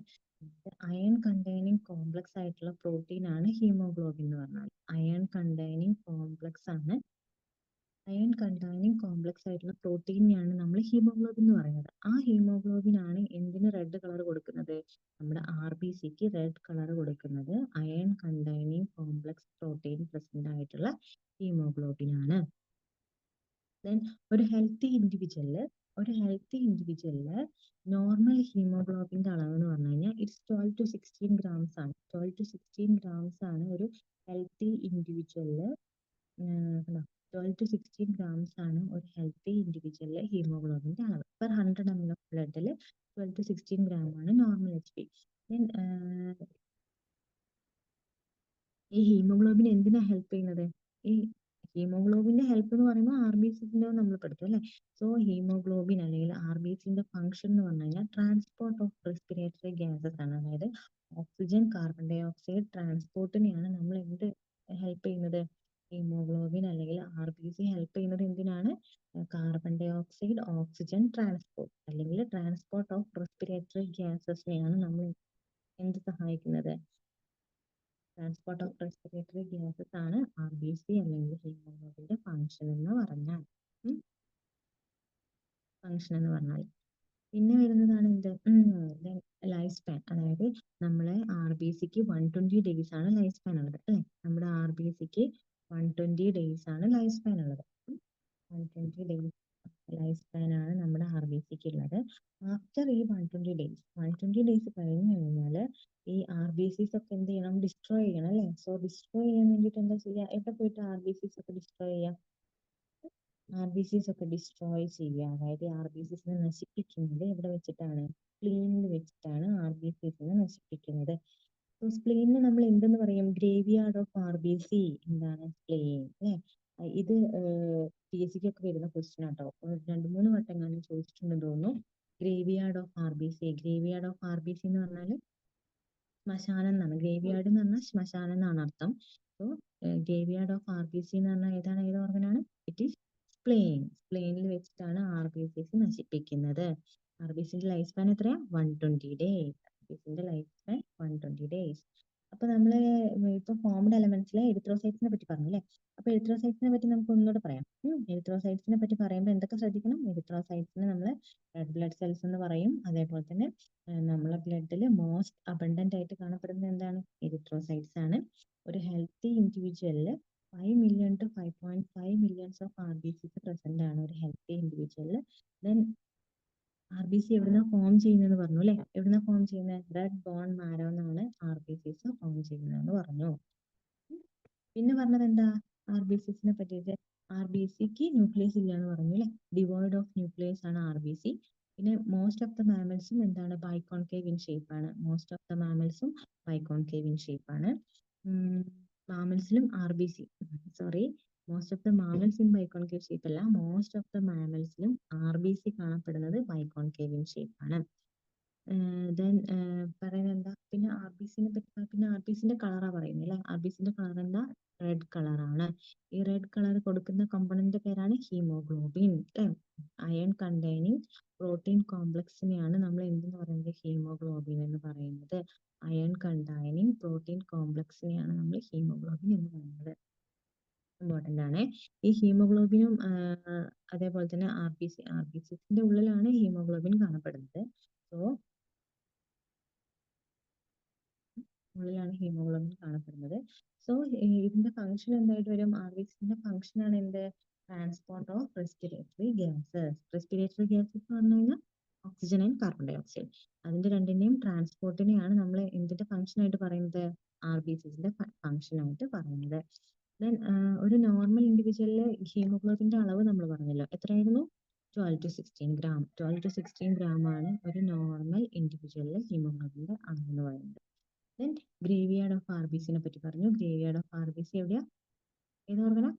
അയൺ കണ്ടെയ്നിങ് കോംപ്ലക്സ് ആയിട്ടുള്ള പ്രോട്ടീൻ ആണ് ഹീമോഗ്ലോബിൻ എന്ന് പറഞ്ഞാൽ. അയൺ കണ്ടെയ്നിങ് കോംപ്ലക്സ് ആയിട്ടുള്ള പ്രോട്ടീനെയാണ് നമ്മൾ ഹീമോഗ്ലോബിൻ എന്ന് പറയുന്നത്. ആ ഹീമോഗ്ലോബിൻ ആണ് എന്തിന് റെഡ് കളർ കൊടുക്കുന്നത്? നമ്മുടെ ആർ ബി സിക്ക് റെഡ് കളർ കൊടുക്കുന്നത് iron containing complex protein present ആയിട്ടുള്ള ഹീമോഗ്ലോബിൻ ആണ്. ദെൻ ഒരു ഹെൽത്തി ഇൻഡിവിജ്വലില് നോർമൽ ഹീമോഗ്ലോബിന്റെ അളവ് എന്ന് പറഞ്ഞു കഴിഞ്ഞാൽ ഇറ്റ്സ് 12 to 16 grams ആണ്. 12 to 16 grams ആണ് ഒരു ഹെൽത്തി ഇൻഡിവിജ്വലില് 12 to 16 grams ആണ് ഒരു ഹെൽത്തി ഇൻഡിവിജ്വലിലെ ഹീമോഗ്ലോബിന്റെ അളവ്. പെർ 100 ml ഓഫ് ബ്ലഡിൽ 12 to 16 gram ആണ് നോർമൽ എച്ച് ബി. ഈ ഹീമോഗ്ലോബിൻ എന്തിനാ ഹെൽപ്പ് ചെയ്യുന്നത്? ഈ ഹീമോഗ്ലോബിന്റെ ഹെൽപ്പ് എന്ന് പറയുമ്പോൾ ആർ ബി സിന്റെ നമ്മൾ പഠിച്ചു അല്ലെ? സോ ഹീമോഗ്ലോബിൻ അല്ലെങ്കിൽ ആർ ബി സിന്റെ ഫംഗ്ഷൻ എന്ന് പറഞ്ഞു കഴിഞ്ഞാൽ ട്രാൻസ്പോർട്ട് ഓഫ് റെസ്പിറേറ്ററി ഗ്യാസസ് ആണ്. അതായത് ഓക്സിജൻ, കാർബൺ ഡൈ ഓക്സൈഡ് ട്രാൻസ്പോർട്ടിനെയാണ് നമ്മൾ എന്ത് ഹെൽപ്പ് ചെയ്യുന്നത്? ഹീമോഗ്ലോബിൻ അല്ലെങ്കിൽ ആർ ബി സി ഹെൽപ്പ് ചെയ്യുന്നത് എന്തിനാണ്? Carbon dioxide, oxygen transport അല്ലെങ്കിൽ ട്രാൻസ്പോർട്ട് ഓഫ് റെസ്പിറേറ്ററി ഗ്യാസസിനെയാണ് നമ്മൾ എന്ത് സഹായിക്കുന്നത്? ട്രാൻസ്പോർട്ട് ഓഫ് റെസ്പിറേറ്ററി ഗ്യാസസ് ആണ് ആർ ബി സി അല്ലെങ്കിൽ ഹീമോഗ്ലോബിന്റെ ഫംഗ്ഷൻ എന്ന് പറഞ്ഞാൽ. പിന്നെ വരുന്നതാണ് എന്ത്? Life span. അതായത് നമ്മളെ ആർ ബി സിക്ക് 120 days ആണ് ലൈഫ് സ്പാൻ ഉള്ളത് അല്ലെ? നമ്മുടെ ആർ ബി സിക്ക് 120 days ആണ് ലൈഫ് സ്പാൻ ഉള്ളത്. 120 days ലൈഫ് സ്പാൻ ആണ് നമ്മുടെ ആർ ബി സിക്ക് ഉള്ളത്. ആഫ്റ്റർ ഈ 120 days കഴിഞ്ഞു കഴിഞ്ഞാൽ ഈ ആർ ബി സിസ് ഒക്കെ എന്ത് ചെയ്യണം? ഡിസ്ട്രോയ് ചെയ്യണം അല്ലെ? സോ ഡിസ്ട്രോയ് ചെയ്യാൻ വേണ്ടിയിട്ട് എന്താ ചെയ്യുക? എവിടെ പോയിട്ട് ആർ ബി സിസ് ഒക്കെ ഡിസ്ട്രോയ് ചെയ്യാം? ആർ ബി സിസ് ഒക്കെ ഡിസ്ട്രോയ് ചെയ്യുക, അതായത് ആർ ബി സിസിനെ നശിപ്പിക്കുന്നത് എവിടെ വെച്ചിട്ടാണ്? സ്പ്ലീനിൽ വെച്ചിട്ടാണ് ആർ ബി സിസിനെ നശിപ്പിക്കുന്നത്. സ്പ്ലീനിന് നമ്മൾ എന്തെന്ന് പറയും? Graveyard of R B C. എന്താണ് സ്പ്ലീൻ അല്ലെ? ഇത് പി എസ് സിക്ക് ഒക്കെ വരുന്ന ക്വസ്റ്റ്യൻ ആട്ടോ. 2-3 വട്ടം ഞാൻ ചോദിച്ചിട്ടുണ്ടെന്ന് തോന്നുന്നു. Graveyard of R B C. Graveyard of R B C എന്ന് പറഞ്ഞാൽ ശ്മശാനം എന്നാണ്. ഗ്രേവിയാർഡ് എന്ന് പറഞ്ഞാൽ ശ്മശാനം എന്നാണ് അർത്ഥം. So graveyard of R B C എന്ന് പറഞ്ഞാൽ ഏത് ഓർഗനാണ്? It is സ്പ്ലെയിൻ. സ്പ്ലെയിനിൽ വെച്ചിട്ടാണ് ആർ ബി സിസ് നശിപ്പിക്കുന്നത്. ആർ ബി സിന്റെ ലൈഫ് സ്പാൻ എത്രയാ? 120 days. ആർ ബി സിന്റെ ലൈഫ് സ്പാൻ 120 days. അപ്പൊ നമ്മള് ഇപ്പൊ ഫോംഡ് എലമെന്റ്സിലെ എരിത്രോസൈറ്റ്സിനെ പറ്റി പറഞ്ഞു അല്ലെ? അപ്പൊ എരിത്രോസൈറ്റ്സിനെ പറ്റി നമുക്ക് ഒന്നുകൂടെ പറയാം. എരിത്രോസൈറ്റ്സിനെ പറ്റി പറയുമ്പോൾ എന്തൊക്കെ ശ്രദ്ധിക്കണം? എരിത്രോസൈറ്റ്സിനെ നമ്മൾ റെഡ് ബ്ലഡ് സെൽസ് എന്ന് പറയും. അതേപോലെ തന്നെ നമ്മളെ ബ്ലഡിൽ മോസ്റ്റ് അബണ്ടന്റ് ആയിട്ട് കാണപ്പെടുന്നത് എന്താണ്? എരിത്രോസൈറ്റ്സ് ആണ്. ഒരു ഹെൽത്തി ഇൻഡിവിജ്വലില് 5 million to 5.5 million of R B Cs present ആണ് ഒരു ഹെൽത്തി ഇൻഡിവിജ്വലില്. ദെൻ ആർ ബി സി എവിടുന്ന ഫോം ചെയ്യുന്നതെന്ന് പറഞ്ഞു അല്ലെ? എവിടുന്ന ഫോം ചെയ്യുന്നത്? റെഡ് ബോൺ മാരോ എന്നാണ് ആർ ബി സിസ് ഫോം ചെയ്യുന്നതെന്ന് പറഞ്ഞു. പിന്നെ പറഞ്ഞത് എന്താ? ആർ ബി സിസിനെ പറ്റിയിട്ട് ആർ ബി സിക്ക് ന്യൂക്ലിയസ് ഇല്ല എന്ന് പറഞ്ഞു അല്ലെ? ഡിവോയിഡ് ഓഫ് ന്യൂക്ലിയസ് ആണ് ആർ ബി സി. പിന്നെ മോസ്റ്റ് ഓഫ് ദ മാമൽസും എന്താണ്? ബൈകോൺകേവ് ഇൻ ഷേപ്പ് ആണ്. മോസ്റ്റ് ഓഫ് ദ മാമൽസും ബൈകോൺകേവ് ഇൻ ഷേപ്പ് ആണ്. മാമൽസിലും R B C most of the mammals in biconcave shape അല്ല, മോസ്റ്റ് ഓഫ് ദ മാമൽസിലും ആർ ബി സി കാണപ്പെടുന്നത് ബൈകോൺകേവ് ഇൻ ഷേപ്പ് ആണ്. ദെൻ പറയുന്നത് എന്താ? പിന്നെ ആർ ബി സിനെ പറ്റി പിന്നെ ആർ ബി സിന്റെ കളറാ പറയുന്നത് അല്ലെ? ആർ ബി സിന്റെ കളർ എന്താ? റെഡ് കളറാണ്. ഈ റെഡ് കളർ കൊടുക്കുന്ന കമ്പോണന്റ് പേരാണ് ഹീമോഗ്ലോബിൻ അല്ലെ? അയൺ കണ്ടെയ്നിങ് പ്രോട്ടീൻ കോംപ്ലക്സിനെയാണ് നമ്മൾ എന്തെന്ന് പറയുന്നത്? ഹീമോഗ്ലോബിൻ എന്ന് പറയുന്നത്. അയൺ കണ്ടെയ്നിങ് പ്രോട്ടീൻ കോംപ്ലക്സിനെയാണ് നമ്മൾ ഹീമോഗ്ലോബിൻ എന്ന് പറയുന്നത്. ഇമ്പോർട്ടന്റ് ആണ്. ഈ ഹീമോഗ്ലോബിനും അതേപോലെ തന്നെ ആർ ബി സിന്റെ ഉള്ളിലാണ് ഹീമോഗ്ലോബിൻ കാണപ്പെടുന്നത്. സോ ഉള്ളിലാണ് ഹീമോഗ്ലോബിൻ കാണപ്പെടുന്നത്. സോ ഇതിന്റെ ഫംഗ്ഷൻ എന്തായിട്ട് വരും? ആർ ബി സിന്റെ ഫംഗ്ഷൻ ആണ് എന്ത്? Transport of respiratory gases. Respiratory gases എന്ന് പറഞ്ഞു കഴിഞ്ഞാൽ oxygen and carbon dioxide. അതിന്റെ രണ്ടിന്റെയും ട്രാൻസ്പോർട്ടിനെയാണ് നമ്മൾ എന്തിന്റെ ഫംഗ്ഷൻ ആയിട്ട് പറയുന്നത്? RBCസിന്റെ ഫംഗ്ഷൻ ആയിട്ട് പറയുന്നത്. ദെൻ ഒരു നോർമൽ ഇൻഡിവിജ്വലിലെ ഹീമോഗ്ലോബിന്റെ അളവ് നമ്മൾ പറഞ്ഞല്ലോ, എത്രയായിരുന്നു? 12 to 16 ഗ്രാം. 12 to 16 ഗ്രാം ആണ് ഒരു നോർമൽ ഇൻഡിവിജ്വലിലെ ഹീമോഗ്ലോബിന്റെ അളവ് എന്ന് പറയുന്നത്. ദെൻ ഗ്രേവിയാർഡ് ഓഫ് RBCനെ പറ്റി പറഞ്ഞു. ഗ്രേവിയാർഡ് ഓഫ് RBC എവിടെയാ? ഏത് ഓർഗനാ?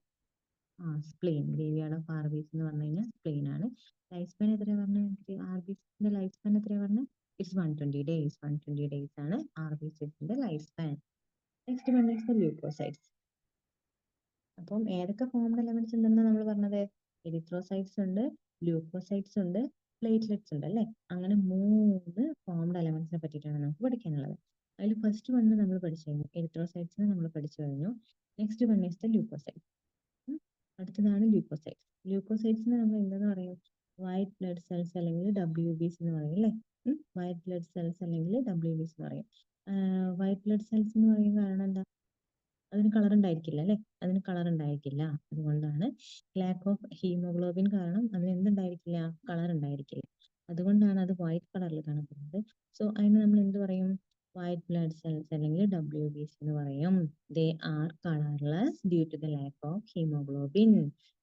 സ്പ്ലെയിൻ. ഗ്രേവിയാർഡ് ഓഫ് RBC എന്ന് പറഞ്ഞു കഴിഞ്ഞാൽ സ്പ്ലെയിൻ ആണ്. ലൈഫ് സ്പാൻ എത്രയാ പറഞ്ഞത്? RBCന്റെ ലൈഫ് സ്പാൻ എത്രയാ പറഞ്ഞത്? It's 120 days. 120 days ആണ് RBCന്റെ life span. Next one is the leucocytes. അപ്പം ഏതൊക്കെ ഫോംഡ് എലമെന്റ്സ് ഉണ്ടെന്ന് നമ്മൾ പറഞ്ഞത്? എരിത്രോസൈറ്റ്സ് ഉണ്ട്, ല്യൂക്കോസൈറ്റ്സ് ഉണ്ട്, പ്ലേറ്റ്ലെറ്റ്സ് ഉണ്ട് അല്ലേ? അങ്ങനെ 3 ഫോംഡ് എലമെന്റ്സിനെ പറ്റിയിട്ടാണ് നമുക്ക് പഠിക്കാനുള്ളത്. അതിൽ ഫസ്റ്റ് വണ്ണ് നമ്മൾ പഠിച്ചു കഴിഞ്ഞു, എരിത്രോസൈറ്റ്സിനെ നമ്മൾ പഠിച്ചു കഴിഞ്ഞു. Next one is the leucocyte. അടുത്തതാണ് ല്യൂക്കോസൈറ്റ്സ്. ല്യൂക്കോസൈറ്റ്സിനെ നമ്മൾ എന്തെന്ന് പറയും? വൈറ്റ് ബ്ലഡ് സെൽസ് അല്ലെങ്കിൽ WBC എന്ന് പറയും അല്ലേ? വൈറ്റ് ബ്ലഡ് സെൽസ് അല്ലെങ്കിൽ WBC എന്ന് പറയും. വൈറ്റ് ബ്ലഡ് സെൽസ് എന്ന് പറയുന്ന കാരണം എന്താ? അതിന് കളർ ഉണ്ടായിരിക്കില്ല അല്ലെ? അതിന് കളർ ഉണ്ടായിരിക്കില്ല. അതുകൊണ്ടാണ് ലാക്ക് ഓഫ് ഹീമോഗ്ലോബിൻ കാരണം അതിന് എന്തുണ്ടായിരിക്കില്ല? കളർ ഉണ്ടായിരിക്കില്ല. അതുകൊണ്ടാണ് അത് വൈറ്റ് കളറിൽ കാണപ്പെടുന്നത്. സോ അതിന് നമ്മൾ എന്ത് പറയും? വൈറ്റ് ബ്ലഡ് സെൽസ് അല്ലെങ്കിൽ WBC എന്ന് പറയും. They are colourless due to the lack of haemoglobin.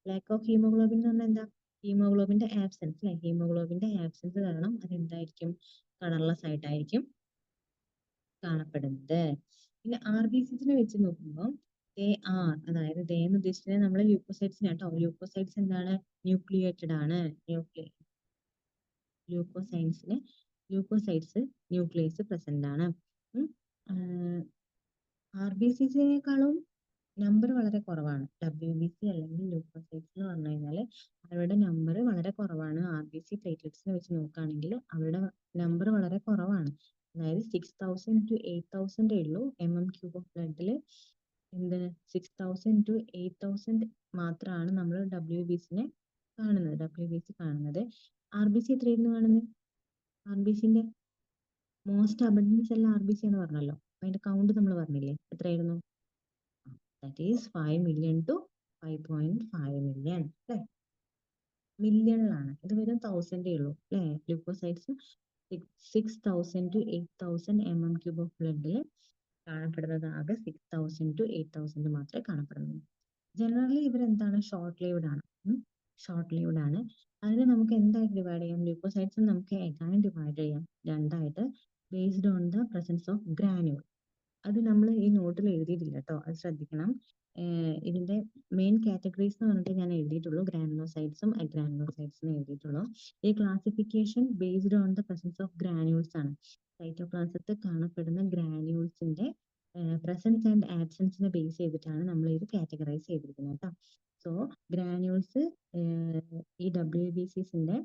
Lack of haemoglobin എന്ന് പറഞ്ഞാൽ എന്താ? ഹീമോഗ്ലോബിന്റെ ആബ്സെൻസ് അല്ലെ? ഹീമോഗ്ലോബിന്റെ ആബ്സെൻസ് കാരണം അത് എന്തായിരിക്കും? കളർലെസ് ആയിട്ടായിരിക്കും കാണപ്പെടുന്നത്. പിന്നെ RBCസിനെ വെച്ച് നോക്കുമ്പോൾ ദേ ആർ, അതായത് ദേ എന്ന് ഉദ്ദേശിക്കുന്നത് നമ്മൾ ല്യൂക്കോസൈറ്റ്സിനെ കേട്ടോ. ല്യൂക്കോസൈറ്റ്സ് എന്താണ്? ന്യൂക്ലിയേറ്റഡ് ആണ്. ല്യൂക്കോസൈറ്റ്സ് ന്യൂക്ലിയസ് പ്രസന്റ് ആണ്. RBCസിനേക്കാളും നമ്പർ വളരെ കുറവാണ്. WBC അല്ലെങ്കിൽ ല്യൂക്കോസൈറ്റ്സ് എന്ന് പറഞ്ഞു കഴിഞ്ഞാൽ അവരുടെ നമ്പർ വളരെ കുറവാണ്. RBC പ്ലേറ്റ്ലെറ്റ്സിനെ വെച്ച് നോക്കുകയാണെങ്കിൽ അവരുടെ നമ്പർ വളരെ കുറവാണ്. അതായത് 6000 to 8000 ഉള്ളൂ MM³ ഓഫ് ബ്ലഡിൽ. എന്ത് 6000 to 8000 മാത്രമാണ് നമ്മൾ WBCനെ കാണുന്നത്. WBC കാണുന്നത്. RBC എത്രയായിരുന്നു കാണുന്നത്? RBCന്റെ മോസ്റ്റ് അബണ്ടൻസ് എല്ലാം RBC എന്ന് പറഞ്ഞല്ലോ. അതിന്റെ കൗണ്ട് നമ്മൾ പറഞ്ഞില്ലേ, എത്രയായിരുന്നു? That is 5 million to 5.5 million അല്ലേ? മില്യണിലാണ്. ഇത് വെറും 1000 ഉള്ളൂ അല്ലേ? ല്യൂക്കോസൈറ്റ്സ് 6000 to 8000 MM³ ഓഫ് ബ്ലഡിൽ കാണപ്പെടുന്നത് ആകെ 6000 to 8000 മാത്രമേ കാണപ്പെടുന്നുള്ളൂ. ജനറലി ഇവരെന്താണ്? ഷോർട്ട് ലീവ്ഡ് ആണ്. ഷോർട്ട് ലീവ്ഡ് ആണ്. അതിനെ നമുക്ക് എന്തായിട്ട് ഡിവൈഡ് ചെയ്യാം? ല്യൂക്കോസൈറ്റ്സ് നമുക്ക് എങ്ങനെ ഡിവൈഡ് ചെയ്യാം? രണ്ടായിട്ട്, based on the presence of granule. അത് നമ്മൾ ഈ നോട്ടിൽ എഴുതിയിട്ടില്ല കേട്ടോ, അത് ശ്രദ്ധിക്കണം. ഇതിന്റെ മെയിൻ കാറ്റഗറീസ് എന്ന് പറഞ്ഞിട്ട് ഞാൻ എഴുതിയിട്ടുള്ളൂ, ഗ്രാനുലോസൈറ്റ്സും അഗ്രാനുലോസൈറ്റ്സും എഴുതിയിട്ടുള്ളൂ. ഈ classification based on the presence of granules ആണ്. സൈറ്റോപ്ലാസത്തിൽ കാണപ്പെടുന്ന ഗ്രാനുൾസിന്റെ പ്രസൻസ് ആൻഡ് ആബ്സെൻസിനെ ബേസ് ചെയ്തിട്ടാണ് നമ്മൾ ഇത് കാറ്റഗറൈസ് ചെയ്തിരിക്കുന്നത് കേട്ടോ. സോ ഗ്രാനുൾസ്, ഈ WBCസിന്റെ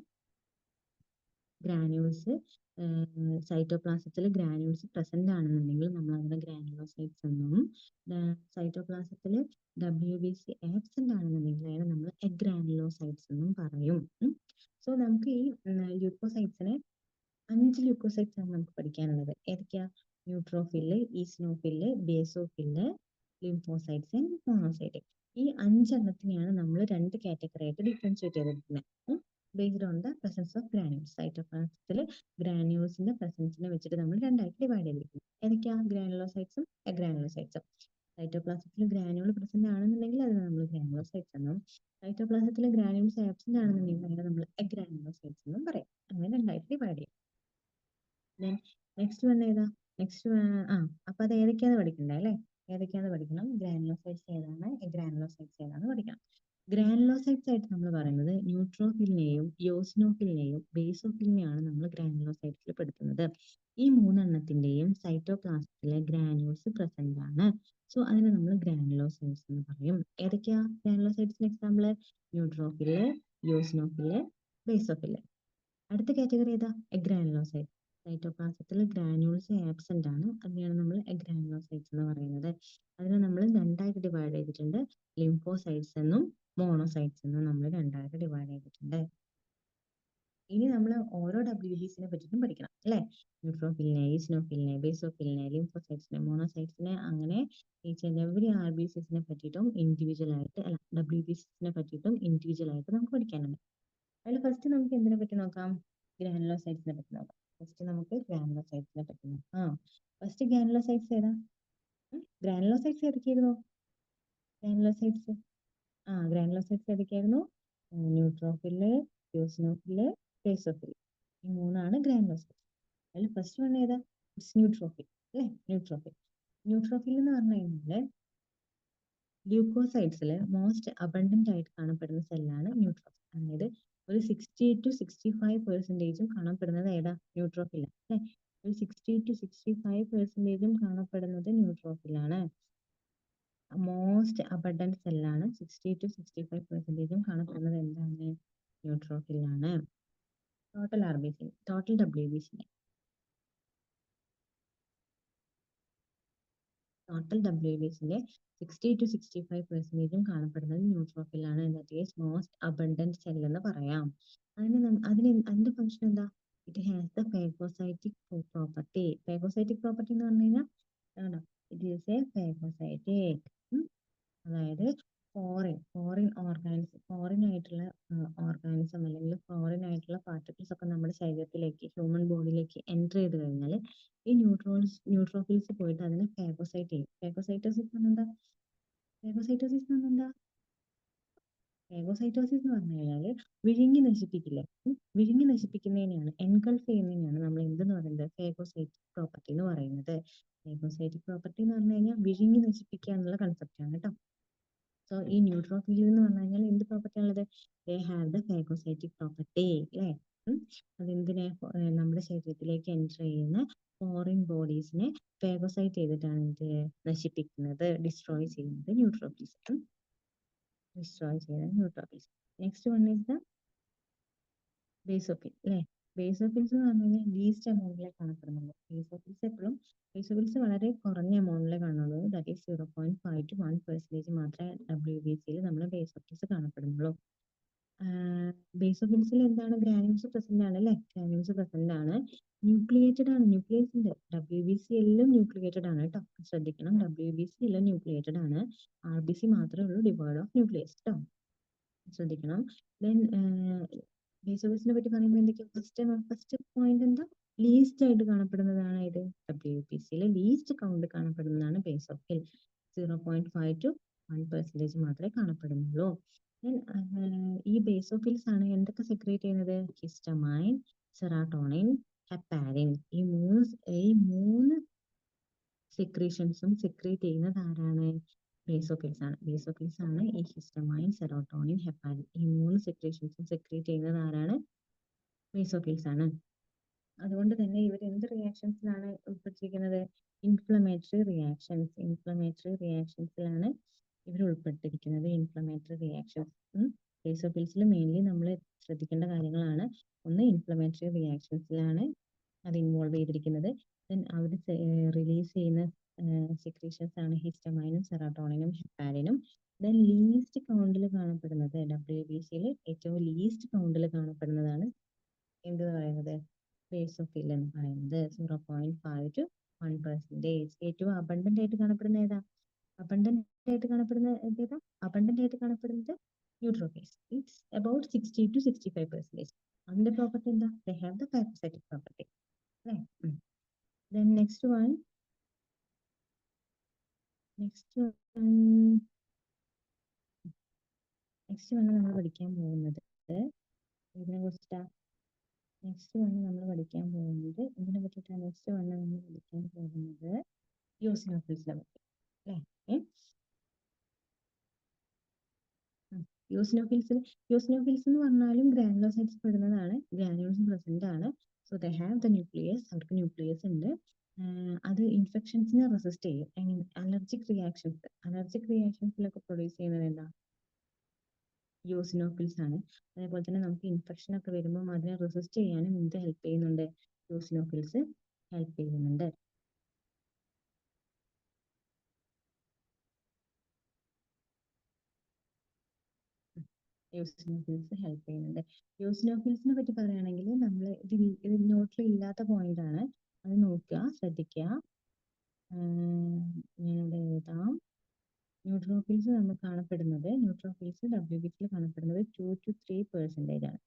ഗ്രാനുൾസ്, സൈറ്റോപ്ലാസത്തിൽ ഗ്രാനുൾസ് പ്രസന്റ് ആണെന്നുണ്ടെങ്കിൽ നമ്മൾ അതിനെ ഗ്രാനുലോസൈറ്റ്സ് എന്നും, സൈറ്റോപ്ലാസത്തിൽ WBC ആബ്സെന്റ് ആണെന്നുണ്ടെങ്കിൽ അതിനെ നമ്മൾ അഗ്രാനുലോസൈറ്റ്സ് എന്നും പറയും. സോ നമുക്ക് ഈ ല്യൂക്കോസൈറ്റ്സിനെ 5 ല്യൂക്കോസൈറ്റ്സ് ആണ് നമുക്ക് പഠിക്കാനുള്ളത്. ഏതൊക്കെയാ? Neutrophil, eosinophil, basophil, lymphocytes and monocyte. ഈ 5 എണ്ണത്തിനെയാണ് നമ്മൾ 2 കാറ്റഗറി ആയിട്ട് ഡിഫറൻഷിയേറ്റ് ചെയ്തിരിക്കുന്നത്. Based on the presence of granules. സൈറ്റോപ്ലാസത്തിൽ ഗ്രാനുൾസിന്റെ പ്രസൻസിനെ വെച്ചിട്ട് നമ്മൾ രണ്ടായിട്ട് ഡിവൈഡ് ചെയ്തിരിക്കുന്നു. ഏതൊക്കെയാ? ഗ്രാനുലോസൈറ്റ്സും അഗ്രാനുലോസൈറ്റ്സും. സൈറ്റോപ്ലാസത്തിൽ ഗ്രാനുൾ പ്രസന്റ് ആണെന്നുണ്ടെങ്കിൽ അതിനെ നമ്മൾ ഗ്രാനുലോസൈറ്റ്സ് എന്നും, സൈറ്റോപ്ലാസത്തിൽ ഗ്രാനുൾസ് ആബ്സെന്റ് ആണെന്നുണ്ടെങ്കിൽ അതിനെ നമ്മൾ അഗ്രാനുലോസൈറ്റ്സ് എന്നും പറയും. അങ്ങനെ രണ്ടായിട്ട് ഡിവൈഡ് ചെയ്യും. നെക്സ്റ്റ് വൺ ഏതാ? നെക്സ്റ്റ് അപ്പൊ അത് ഏതൊക്കെയാന്ന് പഠിക്കണ്ടേ അല്ലെ? ഏതൊക്കെയാന്ന് പഠിക്കണം. ഗ്രാനുലോസൈറ്റ്സ് ഏതാണ്, ഗ്രാനുലോസൈറ്റ്സ് ഏതാന്ന് പഠിക്കണം. ഗ്രാനുലോസൈറ്റ്സ് ആയിട്ട് നമ്മൾ പറയുന്നത് ന്യൂട്രോഫിലിനെയും യോസിനോഫിലിനെയും ബേസോഫിലിനെയാണ് നമ്മൾ ഗ്രാനുലോസൈറ്റ്സിൽ പെടുത്തുന്നത്. ഈ 3 എണ്ണത്തിന്റെയും സൈറ്റോപ്ലാസത്തിലെ ഗ്രാനുൾസ് പ്രസന്റ് ആണ്. സോ അതിനെ നമ്മൾ ഗ്രാനുലോസൈറ്റ്സ് എന്ന് പറയും. ഏതൊക്കെയാ ഗ്രാനുലോസൈറ്റ്സിന് എക്സാമ്പിൾ? Neutrophil, യോസിനോഫില്, basophil. അടുത്ത കാറ്റഗറി ഏതാ? അഗ്രാനുലോസൈറ്റ്. സൈറ്റോപ്ലാസത്തിൽ ഗ്രാനുൾസ് ആബ്സെന്റ് ആണ്, അതിനെയാണ് നമ്മൾ അഗ്രാനുലോസൈറ്റ്സ് എന്ന് പറയുന്നത്. അതിനെ നമ്മൾ രണ്ടായിട്ട് ഡിവൈഡ് ചെയ്തിട്ടുണ്ട്. ലിംഫോസൈറ്റ്സ് എന്നും മോണോസൈറ്റ്സ് എന്നും നമ്മൾ രണ്ടായിട്ട് ഡിവൈഡ് ചെയ്തിട്ടുണ്ട്. ഇനി നമ്മൾ ഓരോ WBCനെ പറ്റിയിട്ടും പഠിക്കണം അല്ലെ? ന്യൂട്രോഫിലിനെ, ഈസിനോഫിലിനെ, ബേസോഫിലിനെ, ലിംഫോസൈറ്റ്സിനെ, മോണോസൈറ്റ്സിനെ, അങ്ങനെ ഈച്ച് ആൻഡ് എവറി RBCസിനെ പറ്റിയിട്ടും ഇൻഡിവിജ്വൽ ആയിട്ട്, അല്ല WBCസിനെ പറ്റിയിട്ടും ഇൻഡിവിജ്വൽ ആയിട്ട് നമുക്ക് പഠിക്കാനുണ്ട്. അതിൽ ഫസ്റ്റ് നമുക്ക് എന്തിനെ പറ്റി നോക്കാം? ഗ്രാനുലോസൈറ്റ്സിനെ പറ്റി നോക്കാം. ഫസ്റ്റ് നമുക്ക് ഗ്രാനുലോസൈറ്റ്സിനെ പറ്റി നോക്കാം. ഫസ്റ്റ് ഗ്രാനുലോസൈറ്റ്സ് ഏതാ? ഗ്രാനുലോസൈറ്റ്സ് ഏതൊക്കെയായിരുന്നു? ഗ്രാനുലോസൈറ്റ്സ് ഗ്രാനുലോസൈറ്റ്സ് ഏതൊക്കെയായിരുന്നു? Neutrophil, eosinophil, basophil. ഈ മൂന്നാണ് ഗ്രാനുലോസൈറ്റ്സ്. അതിൽ ഫസ്റ്റ് വൺ ഏതാ? ന്യൂട്രോഫിൽ അല്ലേ? ന്യൂട്രോഫിൽ എന്ന് പറഞ്ഞു കഴിഞ്ഞാൽ ല്യൂക്കോസൈറ്റ്സിൽ മോസ്റ്റ് അബണ്ടന്റ് ആയിട്ട് കാണപ്പെടുന്ന സെല്ലാണ് ന്യൂട്രോഫിൽ. അതായത് ഒരു 60-65% കാണപ്പെടുന്നത് ഏതാ? ന്യൂട്രോഫിലാണ് അല്ലേ? ഒരു 60-65% കാണപ്പെടുന്നത് ന്യൂട്രോഫിലാണ്. Most abundant സെല്ലാണ്. 60-65% കാണപ്പെടുന്നത് എന്താണ്? ന്യൂട്രോഫിലാണ്. Total RBC, total WBC, total WBCന്റെ 60-65% കാണപ്പെടുന്നത് ന്യൂട്രോഫിലാണ്. That is most abundant cell എന്ന് പറയാം. അതിന്റെ ഫംഗ്ഷൻ എന്താ? It has the phagocytic property. Phagocytic property എന്ന് പറഞ്ഞു കഴിഞ്ഞാൽ ഇറ്റ് ഈസ് എ ഫാഗോസൈറ്റിക്. അതായത് ഫോറിൻ ആയിട്ടുള്ള ഓർഗാനിസം അല്ലെങ്കിൽ ഫോറിൻ ആയിട്ടുള്ള പാർട്ടിക്കിൾസ് ഒക്കെ നമ്മുടെ ശരീരത്തിലേക്ക്, ഹ്യൂമൻ ബോഡിയിലേക്ക് എൻ്റർ ചെയ്ത് കഴിഞ്ഞാൽ ഈ ന്യൂട്രോഫിൽസ് പോയിട്ട് അതിനെ ഫാഗോസൈറ്റ് ചെയ്യും. ഫാഗോസൈറ്റോസിസ് എന്ന് പറഞ്ഞാൽ ഫാഗോസൈറ്റോസിസ് എന്ന് പറഞ്ഞു കഴിഞ്ഞാൽ വിഴുങ്ങി നശിപ്പിക്കില്ലേ? വിഴുങ്ങി നശിപ്പിക്കുന്നതിനെയാണ്, എൻഗൾഫ് ചെയ്യുന്നതിനെയാണ് നമ്മൾ എന്തെന്ന് പറയുന്നത്? ഫാഗോസൈറ്റിക് പ്രോപ്പർട്ടി എന്ന് പറയുന്നത്. ഫാഗോസൈറ്റിക് പ്രോപ്പർട്ടി എന്ന് പറഞ്ഞു കഴിഞ്ഞാൽ വിഴുങ്ങി നശിപ്പിക്കുക എന്നുള്ള കൺസെപ്റ്റ് ആണ് കേട്ടോ. സോ ഈ ന്യൂട്രോഫിൽ എന്ന് പറഞ്ഞു കഴിഞ്ഞാൽ എന്ത് പ്രോപ്പർട്ടി ഉള്ളത്? They have the phagocytic property അല്ലേ? അതെന്തിനെ? നമ്മുടെ ശരീരത്തിലേക്ക് എൻ്റർ ചെയ്യുന്ന ഫോറിൻ ബോഡീസിനെ ഫാഗോസൈറ്റ് ചെയ്തിട്ടാണ് ഇത് നശിപ്പിക്കുന്നത്, ഡിസ്ട്രോയ് ചെയ്യുന്നത് neutrophils. Next one is the basophil അല്ലേ? ബേസോഫിൽസ് എന്ന് പറഞ്ഞു കഴിഞ്ഞാൽ ലീസ്റ്റ് എമൗണ്ടിലെ കാണപ്പെടുന്നുള്ളൂ. ബേസോഫിൽസ് വളരെ കുറഞ്ഞ എമൗണ്ടിലെ കാണുള്ളൂ. ദാറ്റ് ഈസ് 0.5-1% മാത്രമേ WBCയിൽ നമ്മുടെ ബേസോഫിൽസ് കാണപ്പെടുന്നുള്ളൂ. ബേസോഫിൽസിൽ എന്താണ്? ഗ്രാനുൾസ് പ്രസന്റ് ആണ് അല്ലേ? ഗ്രാനുൾസ് പ്രസന്റ് ആണ്. ന്യൂക്ലിയേറ്റഡ് ആണ്. ന്യൂക്ലിയസ് ഉണ്ട്. WBC എല്ലാം ന്യൂക്ലിയേറ്റഡ് ആണ് കേട്ടോ. ശ്രദ്ധിക്കണം, WBC എല്ലാം ന്യൂക്ലിയേറ്റഡ് ആണ്. RBC മാത്രമേ ഉള്ളൂ ഡിവോയ്ഡ് ഓഫ് ന്യൂക്ലിയസ് കേട്ടോ. ശ്രദ്ധിക്കണം. ദെൻ ബേസോഫിൽസിനെ പറ്റി പറയുമ്പോൾ എന്തൊക്കെയാ? ഫസ്റ്റ് പോയിന്റ് എന്താ? ലീസ്റ്റ് ആയിട്ട് കാണപ്പെടുന്നതാണ് ഇത്. WBCയിൽ ലീസ്റ്റ് കൗണ്ട് കാണപ്പെടുന്നതാണ് ബേസോഫിൽ. 0.5-1% മാത്രമേ കാണപ്പെടുന്നുള്ളൂ. ഈ ബേസോഫിൽസ് ആണ് എന്തൊക്കെ സെക്രീറ്റ് ചെയ്യുന്നത്? Histamine, serotonin, heparin. ഈ മൂന്ന് സെക്രീഷൻസും സെക്രീറ്റ് ചെയ്യുന്നത് ആരാണ്? ബേസോഫിൽസ് ആണ്. ബേസോഫിൽസ് ആണ് ഈ ഹിസ്റ്റമൈൻ, സെറോട്ടോണിൻ, ഹെപ്പാരിൻ ഈ മൂന്ന് സെക്രീഷൻസും സെക്രീറ്റ് ചെയ്യുന്നത് ആരാണ്? ബേസോഫിൽസ് ആണ്. അതുകൊണ്ട് തന്നെ ഇവർ എന്ത് റിയാക്ഷൻസിലാണ് ഉൾപ്പെട്ടിരിക്കുന്നത്? ഇൻഫ്ലമേറ്ററി റിയാക്ഷൻസിലാണ് ഇവർ ഉൾപ്പെട്ടിരിക്കുന്നത്. ഇൻഫ്ലമേറ്ററി റിയാക്ഷൻസ് ബേസോഫിൽസിൽ മെയിൻലി നമ്മൾ ശ്രദ്ധിക്കേണ്ട കാര്യങ്ങളാണ്. ഒന്ന്, ഇൻഫ്ലമേറ്ററി റിയാക്ഷൻസിലാണ് അത് ഇൻവോൾവ് ചെയ്തിരിക്കുന്നത്. ദെൻ അവർ റിലീസ് ചെയ്യുന്ന സെക്രീഷൻസ് ആണ് ഹിസ്റ്റമൈനും, സെറാട്ടോണിനും, ഹെപ്പാരിനും. ദെൻ ലീസ്റ്റ് കൗണ്ടിൽ കാണപ്പെടുന്നത്, WBCയിൽ ഏറ്റവും ലീസ്റ്റ് കൗണ്ടിൽ കാണപ്പെടുന്നതാണ് എന്ത് പറയുന്നത്? ബേസോഫിൽ എന്ന് പറയുന്നത്. 0.5-1%. ഏറ്റവും അബണ്ടന്റ് ആയിട്ട് കാണപ്പെടുന്ന ഏതാ? അബണ്ടന്റ് ആയിട്ട് കാണപ്പെടുന്നത് ന്യൂട്രോഫിൽസ്. It's about 60-65%. അതിന്റെ പ്രോപ്പർട്ടി എന്താ? They have the phagocytic property അല്ലേ? ദെൻ നെക്സ്റ്റ് വൺ നമ്മൾ പഠിക്കാൻ പോകുന്നത് ഇതിനെ കുറിച്ചിട്ടാ. ഇതിനെ പറ്റിയിട്ടാണ്. നമ്മൾ പഠിക്കാൻ പോകുന്നത് യോസിനോഫിൽസിനെ പറ്റി അല്ലേ? യോസിനോഫിൽസ് എന്ന് പറഞ്ഞാലും ഗ്രാനുലോസൈറ്റ്സ് പെടുന്നതാണ്. ഗ്രാനുൾസ് പ്രസന്റ് ആണ്. So they have the nucleus. അവർക്ക് ന്യൂക്ലിയസ് ഉണ്ട്. അത് ഇൻഫെക്ഷൻസിനെ റെസിസ്റ്റ് ചെയ്യും. അലർജിക് റിയാക്ഷൻസിലൊക്കെ പ്രൊഡ്യൂസ് ചെയ്യുന്നത് എന്താ? യോസിനോഫിൽസ് ആണ്. അതേപോലെ തന്നെ നമുക്ക് ഇൻഫെക്ഷൻ ഒക്കെ വരുമ്പോൾ അതിനെ റെസിസ്റ്റ് ചെയ്യാനും എന്ത് ഹെൽപ്പ് ചെയ്യുന്നുണ്ട്? യോസിനോഫിൽസ് ഹെൽപ്പ് ചെയ്യുന്നുണ്ട്. യോസിനോഫിൽസിനെ പറ്റി പറയുകയാണെങ്കിൽ നമ്മൾ ഇത് നോട്ടിൽ ഇല്ലാത്ത പോയിന്റ് ആണ്. അത് നോക്കുക, ശ്രദ്ധിക്കുക. ഞാനിവിടെ എഴുതാം. ന്യൂട്രോഫിൽസ് WBCയിൽ കാണപ്പെടുന്നത് 2-3% ആണ്.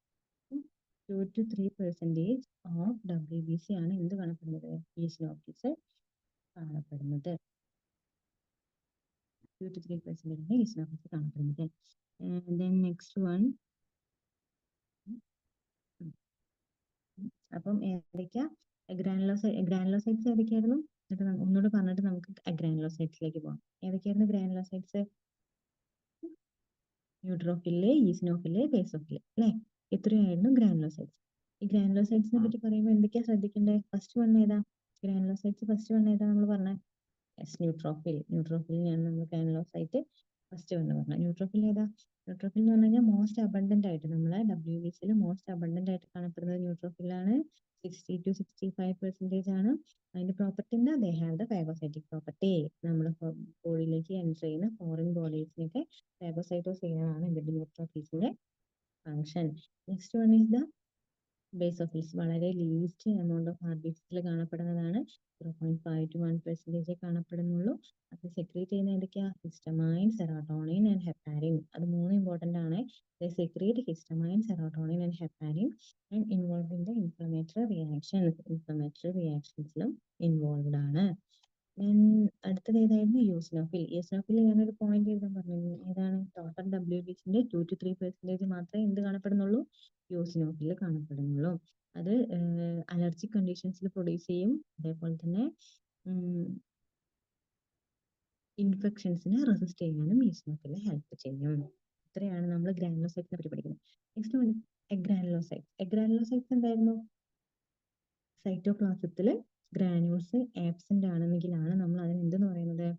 2 to 3% ഓഫ് WBC ആണ് എന്ത് കാണപ്പെടുന്നത്, ഈസിനോഫിൽസ് കാണപ്പെടുന്നത്. 2 to 3% ഈസിനോഫിൽസ് കാണപ്പെടുന്നത്. Then next one. അപ്പം ഏതൊക്കെയാ ഗ്രാനുലോസൈറ്റ്സ് ഏതൊക്കെയായിരുന്നു? എന്നിട്ട് ഒന്നുകൂടെ പറഞ്ഞിട്ട് നമുക്ക് ഗ്രാനുലോസൈറ്റ്സിലേക്ക് പോകാം. ഏതൊക്കെയായിരുന്നു ഗ്രാനുലോസൈറ്റ്സ്? ന്യൂട്രോഫില്, ഈസിനോഫില്, ബേസോഫില് അല്ലെ? ഇത്രയായിരുന്നു ഗ്രാനുലോസൈറ്റ്സ്. ഈ ഗ്രാനുലോസൈറ്റ്സിനെ പറ്റി പറയുമ്പോൾ എന്തൊക്കെയാ ശ്രദ്ധിക്കേണ്ടത്? ഫസ്റ്റ് വൺ ഏതാ? ഗ്രാനുലോസൈറ്റ്സ് ഫസ്റ്റ് വൺ ഏതാ നമ്മൾ പറഞ്ഞ? ന്യൂട്രോഫിലിനെയാണ് നമ്മൾ ഗ്രാനുലോസൈറ്റ് ഫസ്റ്റ് വൺ പറഞ്ഞത്. ന്യൂട്രോഫിൽ ഏതാ? ന്യൂട്രോഫിൽ എന്ന് പറഞ്ഞു കഴിഞ്ഞാൽ മോസ്റ്റ് അബണ്ടന്റ് ആയിട്ട് നമ്മളെ WBCയിൽ മോസ്റ്റ് അബണ്ടന്റ് ആയിട്ട് കാണപ്പെടുന്നത് ന്യൂട്രോഫിലാണ്. 60-65% ആണ്. അതിന്റെ പ്രോപ്പർട്ടി എന്താ? They have the phagocytic property. നമ്മുടെ ബോഡിയിലേക്ക് എൻറ്റർ ചെയ്യുന്ന ഫോറിൻ ബോഡീസിനൊക്കെ ഫാഗോസൈറ്റോസ് ചെയ്യുന്നതാണ് ഇതിന്റെ ന്യൂട്രോഫിൽസിന്റെ function. Next one is the basophils. വളരെ ലീസ്റ്റ് എമൗണ്ട് ഓഫ് ഹാർട്ട് ബീറ്റ്സിൽ കാണപ്പെടുന്നതാണ്. 0.5 to 1% കാണപ്പെടുന്നുള്ളൂ. അത് സെക്രീറ്റ് ചെയ്യുന്ന ഏതൊക്കെയാ? Histamine, serotonin and heparin. അത് മൂന്ന് ഇമ്പോർട്ടന്റ് ആണ്. Secrete histamine, serotonin and heparin and involve in the inflammatory reactions. ഇൻഫ്ലമേറ്ററി റിയാക്ഷൻസിലും ഇൻവോൾവ്ഡ് ആണ്. അടുത്തത് ഏതായിരുന്നു? യൂസിനോഫിൽ. യൂസിനോഫിൽ ഞാനൊരു പോയിന്റ് എഴുതാൻ പറഞ്ഞു. ഏതാണ്? ടോട്ടൽ WBCന്റെ 2 to 3% മാത്രമേ എന്ത് കാണപ്പെടുന്നുള്ളൂ? യൂസിനോഫിൽ കാണപ്പെടുന്നുള്ളൂ. അത് അലർജിക് കണ്ടീഷൻസിൽ പ്രൊഡ്യൂസ് ചെയ്യും. അതേപോലെ തന്നെ ഇൻഫെക്ഷൻസിനെ റെസിസ്റ്റ് ചെയ്യാനും യൂസിനോഫിൽ ഹെൽപ്പ് ചെയ്യും. ഇത്രയാണ് നമ്മൾ ഗ്രാനുലോസൈറ്റിനെ പറ്റി പഠിക്കുന്നത്. Next one agranulocytes. എഗ്രാനുലോസൈറ്റ്സ് എന്തായിരുന്നു? സൈറ്റോപ്ലാസത്തില് ഗ്രാനുൾസ് ആബ്സെന്റ് ആണെന്നെങ്കിലാണ് നമ്മൾ അതിന് എന്തെന്ന് പറയുന്നത്?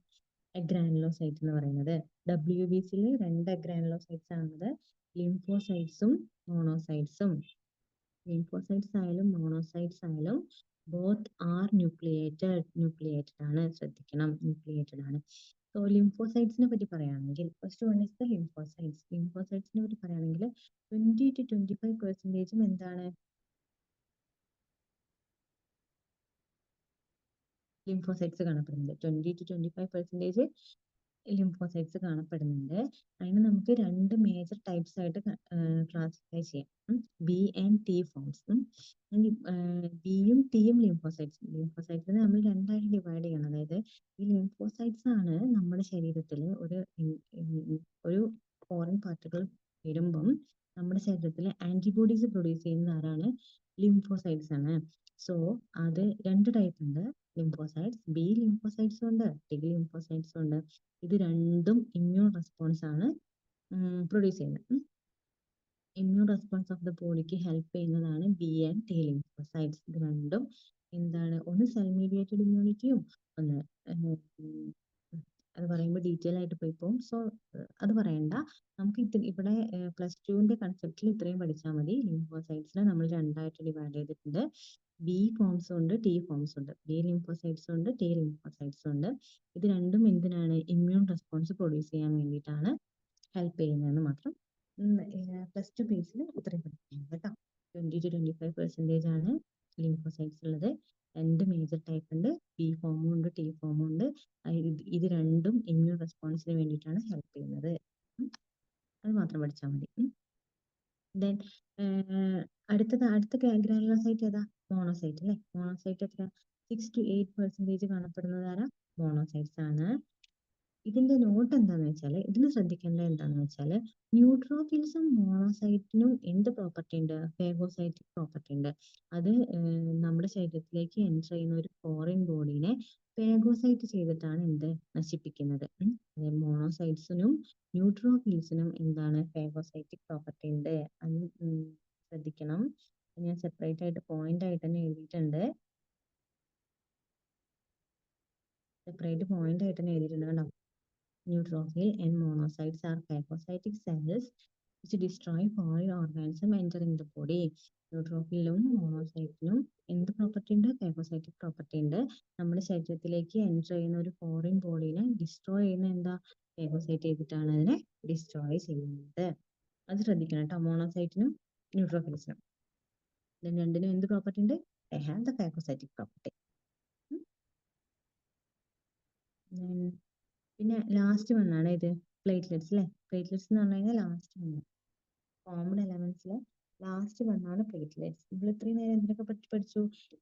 എഗ്രാനുലോസൈറ്റ് എന്ന് പറയുന്നത്. WBCയിൽ 2 എഗ്രാനുലോസൈറ്റ്സ് ആണുള്ളത്. ലിംഫോസൈറ്റ്സും മോണോസൈറ്റ്സും. ലിംഫോസൈറ്റ്സ് ആയാലും മോണോസൈറ്റ്സ് ആയാലും ബോത്ത് ആർ ന്യൂക്ലിയേറ്റഡ് ആണ്. ശ്രദ്ധിക്കണം, ന്യൂക്ലിയേറ്റഡ് ആണ്. സോ ലിംഫോസൈറ്റ്സിനെ പറ്റി പറയുകയാണെങ്കിൽ first one is the lymphocytes. ലിംഫോസൈറ്റ്സിനെ പറ്റി പറയുകയാണെങ്കിൽ 20 to 25% എന്താണ്? ലിംഫോസൈറ്റ്സ് കാണപ്പെടുന്നുണ്ട്. 20 to 25% ലിംഫോസൈറ്റ്സ് കാണപ്പെടുന്നുണ്ട്. അതിന് നമുക്ക് 2 മേജർ ടൈപ്സ് ആയിട്ട് ക്ലാസിഫൈ ചെയ്യാം. B and T forms. ബിയും ടിയും ലിംഫോസൈറ്റ്സിനെ നമ്മൾ രണ്ടായിട്ട് ഡിവൈഡ് ചെയ്യണം. അതായത് ഈ ലിംഫോസൈറ്റ്സ് ആണ് നമ്മുടെ ശരീരത്തിൽ ഒരു ഫോറിൻ പാർട്ടിക്കിൾ വരുമ്പം നമ്മുടെ ശരീരത്തിൽ ആന്റിബോഡീസ് പ്രൊഡ്യൂസ് ചെയ്യുന്നത് ആരാണ്? ലിംഫോസൈറ്റ്സ് ആണ്. സോ അത് 2 ടൈപ്പ് ഉണ്ട് ലിംഫോസൈറ്റ്സ്. ബി ലിംഫോസൈറ്റ്സും ഉണ്ട്, ടി ലിംഫോസൈറ്റ്സും ഉണ്ട്. ഇത് രണ്ടും ഇമ്മ്യൂൺ റെസ്പോൺസ് ആണ് പ്രൊഡ്യൂസ് ചെയ്യുന്നത്. ഇമ്മ്യൂൺ റെസ്പോൺസ് ഓഫ് ദ ബോഡിക്ക് ഹെൽപ്പ് ചെയ്യുന്നതാണ് ബി ആൻഡ് ടി ലിംഫോസൈറ്റ്സ്. ഇത് രണ്ടും എന്താണ്? ഒന്ന് സെൽ മീഡിയേറ്റഡ് ഇമ്മ്യൂണിറ്റിയും ഒന്ന് അത് പറയുമ്പോൾ ഡീറ്റെയിൽ ആയിട്ട് പോയി പോകും. സോ അത് പറയണ്ട. നമുക്ക് ഇവിടെ +2ന്റെ കൺസെപ്റ്റിൽ ഇത്രയും പഠിച്ചാൽ മതി. ലിംഫോസൈറ്റ്സിനെ നമ്മൾ രണ്ടായിട്ട് ഡിവൈഡ് ചെയ്തിട്ടുണ്ട്. ബി ഫോംസും ഉണ്ട്, ടി ഫോംസും ഉണ്ട്. ബി ലിംഫോസൈറ്റ്സും ഉണ്ട്, ടി ലിംഫോസൈറ്റ്സും ഉണ്ട്. ഇത് രണ്ടും എന്തിനാണ്? ഇമ്മ്യൂൺ റെസ്പോൺസ് പ്രൊഡ്യൂസ് ചെയ്യാൻ വേണ്ടിയിട്ടാണ് ഹെൽപ്പ് ചെയ്യുന്നതെന്ന് മാത്രം +2 ബേസിൽ ഇത്രയും പഠിക്കണം കേട്ടോ. 20 to 25% ആണ് ലിംഫോസൈറ്റ്സ് ഉള്ളത്. 2 മേജർ ടൈപ്പ് ഉണ്ട്. ബി ഫോമും ഉണ്ട്, ടി ഫോമും ഉണ്ട്. ഇത് രണ്ടും ഇമ്മ്യൂൺ റെസ്പോൺസിന് വേണ്ടിയിട്ടാണ് ഹെൽപ്പ് ചെയ്യുന്നത്. അത് മാത്രം പഠിച്ചാൽ മതി. ദെൻ അടുത്ത ഗ്രാനുലോസൈറ്റ് ഏതാ? മോണോസൈറ്റ് അല്ലേ? മോണോസൈറ്റ് എത്ര? 6 to 8% കാണപ്പെടുന്നത് ആരാ? മോണോസൈറ്റ്സ് ആണ്. ഇതിന്റെ നോട്ട് എന്താന്ന് വെച്ചാൽ, ഇതിന് ശ്രദ്ധിക്കേണ്ടത് എന്താന്ന് വെച്ചാൽ, ന്യൂട്രോഫിൽസും മോണോസൈറ്റിനും എന്ത് പ്രോപ്പർട്ടി ഉണ്ട്? ഫാഗോസൈറ്റിക് പ്രോപ്പർട്ടി ഉണ്ട്. അത് നമ്മുടെ ശരീരത്തിലേക്ക് എൻറ്റർ ചെയ്യുന്ന ഒരു ഫോറിൻ ബോഡീനെ ഫാഗോസൈറ്റ് ചെയ്തിട്ടാണ് എന്ത് നശിപ്പിക്കുന്നത്. മോണോസൈറ്റ്സിനും ന്യൂട്രോഫിൽസിനും എന്താണ്? ഫാഗോസൈറ്റിക് പ്രോപ്പർട്ടി ഉണ്ട്. അത് ശ്രദ്ധിക്കണം. ഞാൻ സെപ്പറേറ്റ് ആയിട്ട് പോയിന്റ് ആയിട്ട് തന്നെ എഴുതിയിട്ടുണ്ട്. കേട്ടോ. Neutrophil and monocytes are phagocytic cells which destroy foreign organism entering the body. ന്യൂട്രോഫിലും മോണോസൈറ്റിനും എന്ത് പ്രോപ്പർട്ടി ഉണ്ട്? ഫാഗോസൈറ്റിക് പ്രോപ്പർട്ടി ഉണ്ട്. നമ്മുടെ ശരീരത്തിലേക്ക് എൻറ്റർ ചെയ്യുന്ന ഒരു ഫോറിൻ ബോഡീനെ ഡിസ്ട്രോയ് ചെയ്യുന്ന എന്താ? ഫാഗോസൈറ്റ് ചെയ്തിട്ടാണ് അതിനെ ഡിസ്ട്രോയ് ചെയ്യുന്നത്. അത് ശ്രദ്ധിക്കണം കേട്ടോ. മോണോസൈറ്റിനും ന്യൂട്രോഫിൽസിനും രണ്ടിനും എന്ത് പ്രോപ്പർട്ടി ഉണ്ട്? They have the phagocytic property. പിന്നെ ലാസ്റ്റ് വണ്ണാണ് ഇത് പ്ലേറ്റ്ലെറ്റ്സ് അല്ലേ? പ്ലേറ്റ്ലെറ്റ്സ് എന്ന് പറഞ്ഞു കഴിഞ്ഞാൽ ലാസ്റ്റ് വണ്ണ്. കോമൺ എലമെന്റ്സിലെ ലാസ്റ്റ് വണ്ണാണ് പ്ലേറ്റ്ലെറ്റ്സ്. നമ്മൾ ഇത്രയും നേരം എന്തിനൊക്കെ പറ്റി പഠിച്ചു?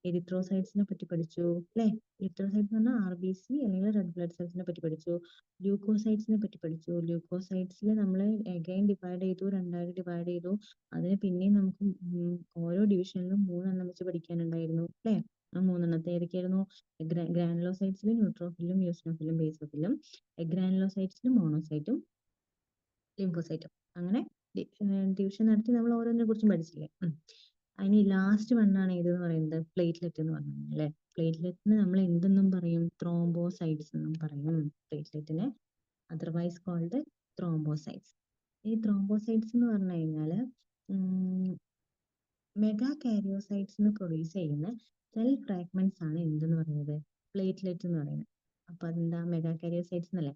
എരിത്രോസൈറ്റ്സിനെ പറ്റി പഠിച്ചു അല്ലേ? എരിത്രോസൈറ്റ്സ് എന്ന് പറഞ്ഞാൽ RBC അല്ലെങ്കിൽ റെഡ് ബ്ലഡ് സെൽസിനെ പറ്റി പഠിച്ചു. ല്യൂക്കോസൈറ്റ്സിനെ പറ്റി പഠിച്ചു. ല്യൂക്കോസൈറ്റ്സിൽ നമ്മൾ അഗൈൻ ഡിവൈഡ് ചെയ്തു, രണ്ടായിട്ട് ഡിവൈഡ് ചെയ്തു. അതിന് പിന്നെയും നമുക്ക് ഓരോ ഡിവിഷനിലും 3 വെച്ച് പഠിക്കാനുണ്ടായിരുന്നു അല്ലേ? ആ 3 ഏതൊക്കെയായിരുന്നു? ഗ്രാനുലോസൈറ്റ്സിൽ ന്യൂട്രോഫിലും യൂസിനോഫിലും ബേസോഫിലും, ഗ്രാനുലോസൈറ്റ്സിൽ മോണോസൈറ്റും ലിംഫോസൈറ്റും. അങ്ങനെ ഡിവിഷൻ നടത്തി നമ്മൾ ഓരോന്നിനെ കുറിച്ചും പഠിച്ചില്ലേ? അതിന് ലാസ്റ്റ് വണ്ണാണ് ഏതെന്ന് പറയുന്നത്? പ്ലേറ്റ്ലെറ്റ് എന്ന് പറഞ്ഞു അല്ലേ? പ്ലേറ്റ്ലെറ്റിന് നമ്മൾ എന്തെന്നും പറയും? ത്രോംബോസൈറ്റ്സ് എന്നും പറയും പ്ലേറ്റ്ലെറ്റിനെ, അതർവൈസ് കോൾഡ് ത്രോംബോസൈറ്റ്സ്. ഈ ത്രോംബോസൈറ്റ്സ് എന്ന് പറഞ്ഞു കഴിഞ്ഞാൽ മെഗാ കാരിയോസൈറ്റ്സിന് പ്രൊഡ്യൂസ് ചെയ്യുന്ന സെൽ ഫ്രാഗ്മെന്റ്സ് ആണ് എന്തെന്ന് പറയുന്നത്? പ്ലേറ്റ്ലെറ്റ് എന്ന് പറയുന്നത്. അപ്പൊ അതെന്താ മെഗാ കാരിയോസൈറ്റ്സ് എന്നല്ലേ?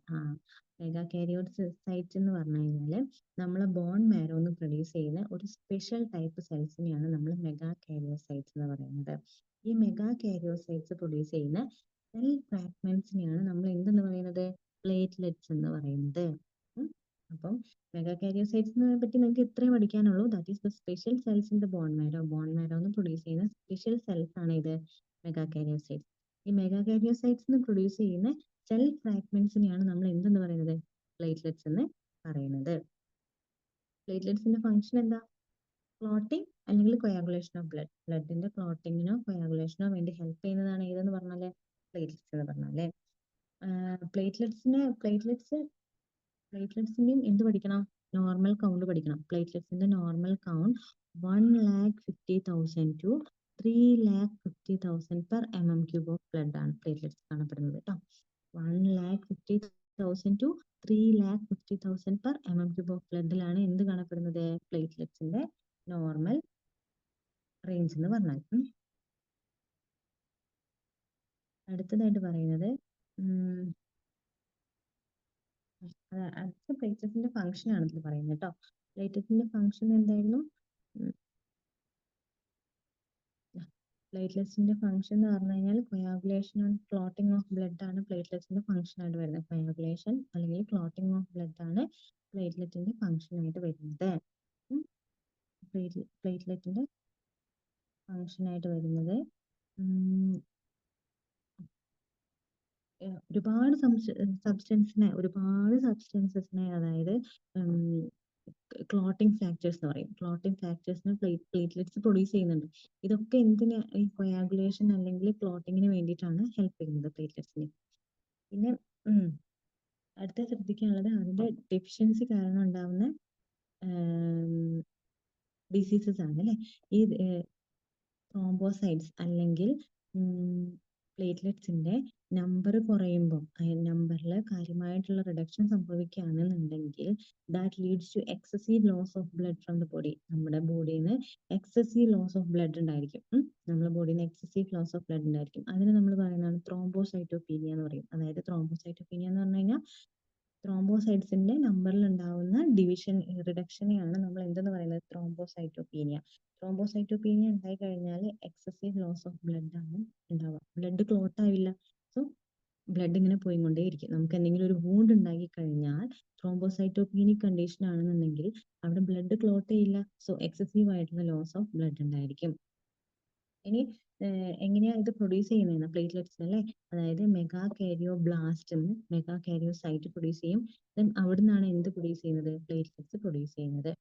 മെഗാ കാരിയോസൈറ്റ് എന്ന് പറഞ്ഞു കഴിഞ്ഞാൽ നമ്മളെ ബോൺ മാരോന്ന് പ്രൊഡ്യൂസ് ചെയ്യുന്ന ഒരു സ്പെഷ്യൽ ടൈപ്പ് സെൽസിനെയാണ് നമ്മൾ മെഗാ കാരിയോസൈറ്റ്സ് എന്ന് പറയുന്നത്. ഈ മെഗാ കാരിയോസൈറ്റ്സ് പ്രൊഡ്യൂസ് ചെയ്യുന്ന സെൽ ഫ്രാഗ്മെന്റ്സിനെയാണ് നമ്മൾ എന്തെന്ന് പറയുന്നത്? പ്ലേറ്റ്ലെറ്റ്സ് എന്ന് പറയുന്നത്. അപ്പം മെഗാ കാരിയോസൈറ്റ്സിനെ പറ്റി നിങ്ങൾക്ക് ഇത്രയും പഠിക്കാനുള്ളൂ. That is the special cells in the bone marrow. Bone മാരോന്ന് പ്രൊഡ്യൂസ് ചെയ്യുന്ന സ്പെഷ്യൽ സെൽസ് ആണ് ഇത് മെഗാ കാരിയോസൈറ്റ്സ്. ഈ മെഗാ കാരിയോസൈറ്റ്സ് പ്രൊഡ്യൂസ് ചെയ്യുന്ന സെൽ ഫ്രാഗ്മെന്റ്സിനെയാണ് നമ്മൾ എന്തെന്ന് പറയുന്നത്? പ്ലേറ്റ്ലെറ്റ്സ് എന്ന് പറയുന്നത്. പ്ലേറ്റ്ലെറ്റ്സിന്റെ ഫംഗ്ഷൻ എന്താ? ക്ലോട്ടിംഗ് അല്ലെങ്കിൽ കൊയാഗുലേഷൻ ഓഫ് ബ്ലഡ്. ബ്ലഡിന്റെ ക്ലോട്ടിങ്ങിനോ കൊയാഗുലേഷനോ വേണ്ടി ഹെൽപ്പ് ചെയ്യുന്നതാണ് ഏതെന്ന് പറഞ്ഞാല്? പ്ലേറ്റ്ലെറ്റ്സ് എന്ന് പറഞ്ഞാലേ. പ്ലേറ്റ്ലെറ്റ്സിന്റെയും എന്ത് പഠിക്കണം? നോർമൽ കൗണ്ട് പഠിക്കണം. പ്ലേറ്റ്ലെറ്റ്സിന്റെ normal count 1,50,000 to 3,50,000 per mm³ of blood ആണ് പ്ലേറ്റ്ലെറ്റ്സ് കാണപ്പെടുന്നത് കേട്ടോ. 1,50,000 to 3,50,000 per mm³ ഓഫ് ബ്ലഡിലാണ് എന്ത് കാണപ്പെടുന്നത്? പ്ലേറ്റ്ലെറ്റ്സിന്റെ നോർമൽ റേഞ്ച് എന്ന് പറഞ്ഞാൽ. അടുത്തതായിട്ട് പറയുന്നത് അടുത്ത പ്ലേറ്റ്ലെറ്റിന്റെ ഫംഗ്ഷൻ ആണ് ഇതിൽ പറയുന്നത് കേട്ടോ. പ്ലേറ്റ്ലെറ്റിന്റെ ഫംഗ്ഷൻ എന്തായിരുന്നു? പ്ലേറ്റ്ലെറ്റ്സിന്റെ ഫംഗ്ഷൻ എന്ന് പറഞ്ഞു കഴിഞ്ഞാൽ coagulation and clotting of blood ആണ് പ്ലേറ്റ്ലെറ്റ്സിന്റെ ഫംഗ്ഷൻ ആയിട്ട് വരുന്നത്. കൊയാഗുലേഷൻ അല്ലെങ്കിൽ ക്ലോട്ടിംഗ് ഓഫ് ബ്ലഡ് ആണ് പ്ലേറ്റ്ലെറ്റിന്റെ ഫംഗ്ഷൻ ആയിട്ട് വരുന്നത്. പ്ലേറ്റ്ലെറ്റിന്റെ ഫംഗ്ഷൻ ആയിട്ട് വരുന്നത് ഒരുപാട് സബ്സ്റ്റൻസസിനെ അതായത് ക്ലോട്ടിംഗ് ഫാക്ടേഴ്സ് എന്ന് പറയും. ക്ലോട്ടിംഗ് ഫാക്ടേഴ്സിന് പ്ലേറ്റ്ലെറ്റ്സ് പ്രൊഡ്യൂസ് ചെയ്യുന്നുണ്ട്. ഇതൊക്കെ എന്തിന്? ഈ കൊയാഗുലേഷൻ അല്ലെങ്കിൽ ക്ലോട്ടിങ്ങിന് വേണ്ടിയിട്ടാണ് ഹെൽപ്പ് ചെയ്യുന്നത് പ്ലേറ്റ്ലെറ്റ്സിന്. പിന്നെ അടുത്ത ശ്രദ്ധിക്കാനുള്ളത് അതിന്റെ ഡെഫിഷ്യൻസി കാരണം ഉണ്ടാവുന്ന ഡിസീസസ് ആണ് അല്ലെ. ഈ ത്രോംബോസൈറ്റ്സ് അല്ലെങ്കിൽ പ്ലേറ്റ്ലെറ്റ്സിന്റെ നമ്പർ കുറയുമ്പോൾ നമ്പറിൽ കാര്യമായിട്ടുള്ള റിഡക്ഷൻ സംഭവിക്കുകയാണെന്നുണ്ടെങ്കിൽ that leads to excessive loss of blood from the body. നമ്മുടെ ബോഡിയിൽ നിന്ന് എക്സസീവ് ലോസ് ഓഫ് ബ്ലഡ് ഉണ്ടായിരിക്കും. നമ്മുടെ ബോഡിയിൽ നിന്ന് എക്സസീവ് ലോസ് ഓഫ് ബ്ലഡ് ഉണ്ടായിരിക്കും. അതിന് നമ്മൾ പറയുന്നതാണ് ത്രോംബോസൈറ്റോപീനിയ എന്ന് പറയും. അതായത് ത്രോംബോസൈറ്റോപീനിയ എന്ന് പറഞ്ഞു കഴിഞ്ഞാൽ ത്രോംബോസൈറ്റ്സിന്റെ നമ്പറിൽ ഉണ്ടാവുന്ന റിഡക്ഷനെയാണ് നമ്മൾ എന്തെന്ന് പറയുന്നത്? ത്രോംബോസൈറ്റോപീനിയ. ത്രോംബോസൈറ്റോപീനിയ ഉണ്ടായി കഴിഞ്ഞാൽ എക്സസീവ് ലോസ് ഓഫ് ബ്ലഡ് ആണ് ഉണ്ടാവുക. ബ്ലഡ് ക്ലോട്ട് ആവില്ല. സോ ബ്ലഡ് ഇങ്ങനെ പോയിക്കൊണ്ടേയിരിക്കും. നമുക്ക് എന്തെങ്കിലും ഒരു വൂണ്ട് ഉണ്ടാക്കി കഴിഞ്ഞാൽ ത്രോംബോസൈറ്റോപീനിക് കണ്ടീഷൻ ആണെന്നുണ്ടെങ്കിൽ അവിടെ ബ്ലഡ് ക്ലോട്ട് ചെയ്യില്ല. സോ എക്സസീവ് ആയിട്ടുള്ള ലോസ് ഓഫ് ബ്ലഡ് ഉണ്ടായിരിക്കും. ഇനി എങ്ങനെയാ ഇത് പ്രൊഡ്യൂസ് ചെയ്യുന്നത്? പ്ലേറ്റ്ലെറ്റ്സ് അല്ലേ. അതായത് മെഗാ കാരിയോ ബ്ലാസ്റ്റ് എന്ന് മെഗാ കാരിയോ സൈറ്റ് പ്രൊഡ്യൂസ് ചെയ്യും. ദെൻ അവിടെ നിന്നാണ് എന്ത് പ്രൊഡ്യൂസ് ചെയ്യുന്നത്? പ്ലേറ്റ്ലെറ്റ്സ് പ്രൊഡ്യൂസ് ചെയ്യുന്നത്.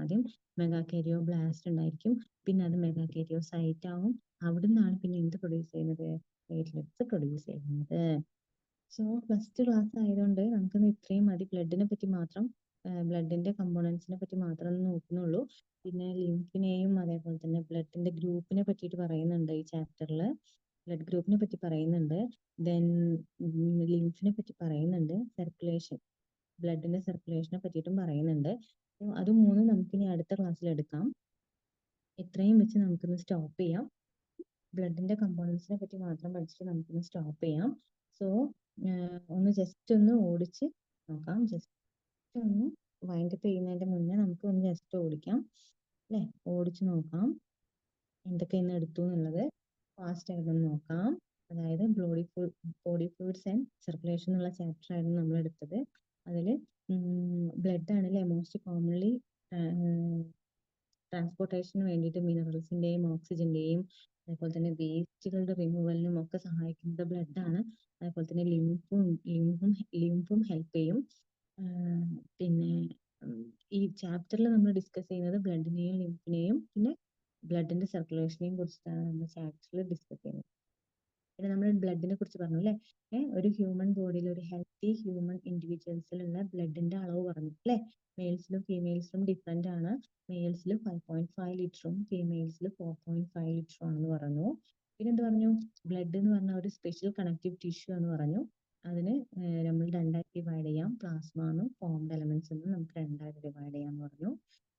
ആദ്യം മെഗാ കാരിയോ ബ്ലാസ്റ്റ് ഉണ്ടായിരിക്കും, പിന്നെ അത് മെഗാ കാരിയോ സൈറ്റ് ആവും. അവിടെ നിന്നാണ് പിന്നെ എന്ത് പ്രൊഡ്യൂസ് ചെയ്യുന്നത്? പ്ലേറ്റ്ലെറ്റ്സ് പ്രൊഡ്യൂസ് ചെയ്യുന്നത്. സോ ഫസ്റ്റ് ക്ലാസ് ആയതുകൊണ്ട് നമുക്കിന്ന് ഇത്രയും മതി. ബ്ലഡിനെ പറ്റി മാത്രം, ബ്ലഡിന്റെ കമ്പോണൻസിനെ പറ്റി മാത്രം നോക്കുന്നുള്ളൂ. പിന്നെ ലിംഫിനെയും അതേപോലെ തന്നെ ബ്ലഡിന്റെ ഗ്രൂപ്പിനെ പറ്റിയിട്ട് പറയുന്നുണ്ട് ഈ ചാപ്റ്ററിൽ. ബ്ലഡ് ഗ്രൂപ്പിനെ പറ്റി പറയുന്നുണ്ട്. ദെൻ ലിംഫിനെ പറ്റി പറയുന്നുണ്ട്. സർക്കുലേഷൻ, ബ്ലഡിന്റെ സർക്കുലേഷനെ പറ്റിയിട്ടും പറയുന്നുണ്ട്. അത് മൂന്നും നമുക്കിനി അടുത്ത ക്ലാസ്സിൽ എടുക്കാം. ഇത്രയും വെച്ച് നമുക്കിന്ന് സ്റ്റോപ്പ് ചെയ്യാം. ബ്ലഡിന്റെ കമ്പോണൻസിനെ പറ്റി മാത്രം പഠിച്ചിട്ട് നമുക്കിന്ന് സ്റ്റോപ്പ് ചെയ്യാം. സോ ഒന്ന് ജസ്റ്റ് ഒന്ന് ഓടിച്ച് നോക്കാം. ജസ്റ്റ് ഒന്ന് വൈൻഡപ്പ് ചെയ്യുന്നതിന്റെ മുന്നേ നമുക്ക് ഒന്ന് ജസ്റ്റ് ഓടിക്കാം അല്ലെ. ഓടിച്ച് നോക്കാം എന്തൊക്കെ ഇന്ന് എടുത്തു എന്നുള്ളത് ഫാസ്റ്റ് ആയിട്ടൊന്ന് നോക്കാം. അതായത് ബോഡി ഫ്ലൂയിഡ്സ് ആൻഡ് സർക്കുലേഷൻ എന്നുള്ള ചാപ്റ്റർ ആയിരുന്നു നമ്മൾ എടുത്തത്. അതിൽ ബ്ലഡ് ആണല്ലേ മോസ്റ്റ് കോമൺലി ട്രാൻസ്പോർട്ടേഷന് വേണ്ടിയിട്ട് മിനറൽസിന്റെയും ഓക്സിജന്റെയും അതേപോലെ തന്നെ വേസ്റ്റുകളുടെ റിമൂവലിനും ഒക്കെ സഹായിക്കുന്നത് ബ്ലഡ് ആണ്. അതേപോലെ തന്നെ ലിംഫും ഹെൽപ്പ് ചെയ്യും. പിന്നെ ഈ ചാപ്റ്ററിൽ നമ്മൾ ഡിസ്കസ് ചെയ്യുന്നത് ബ്ലഡിനെയും ലിംഫിനെയും പിന്നെ ബ്ലഡിന്റെ സർക്കുലേഷനെയും കുറിച്ചിട്ടാണ് നമ്മൾ ചാപ്റ്ററിൽ ഡിസ്കസ് ചെയ്യുന്നത്. പിന്നെ നമ്മൾ ബ്ലഡിനെ കുറിച്ച് പറഞ്ഞു അല്ലേ? ഒരു ഹ്യൂമൻ ബോഡിയിൽ ഒരു ഹെൽത്തി ഹ്യൂമൻ ഇൻഡിവിജ്വൽസിലുള്ള ബ്ലഡിന്റെ അളവ് പറഞ്ഞു അല്ലേ? മെയിൽസിലും ഫീമെയിൽസിലും ഡിഫറെന്റ് ആണ്. മെയിൽസിൽ 5.5 ലിറ്ററും ഫീമെയിൽസിൽ 4.5 ലിറ്ററും ആണെന്ന് പറഞ്ഞു. പിന്നെ എന്ത് പറഞ്ഞു? ബ്ലഡ് എന്ന് പറഞ്ഞ ഒരു സ്പെഷ്യൽ കണക്റ്റീവ് ടിഷ്യൂ എന്ന് പറഞ്ഞു. അതിന് നമ്മൾ രണ്ടായിട്ട് ഡിവൈഡ് ചെയ്യാം. പ്ലാസ്മ എന്നും ഫോംഡ് എലമെന്റ്സ് എന്നും നമുക്ക് രണ്ടായിട്ട് ഡിവൈഡ് ചെയ്യാന്ന് പറഞ്ഞു.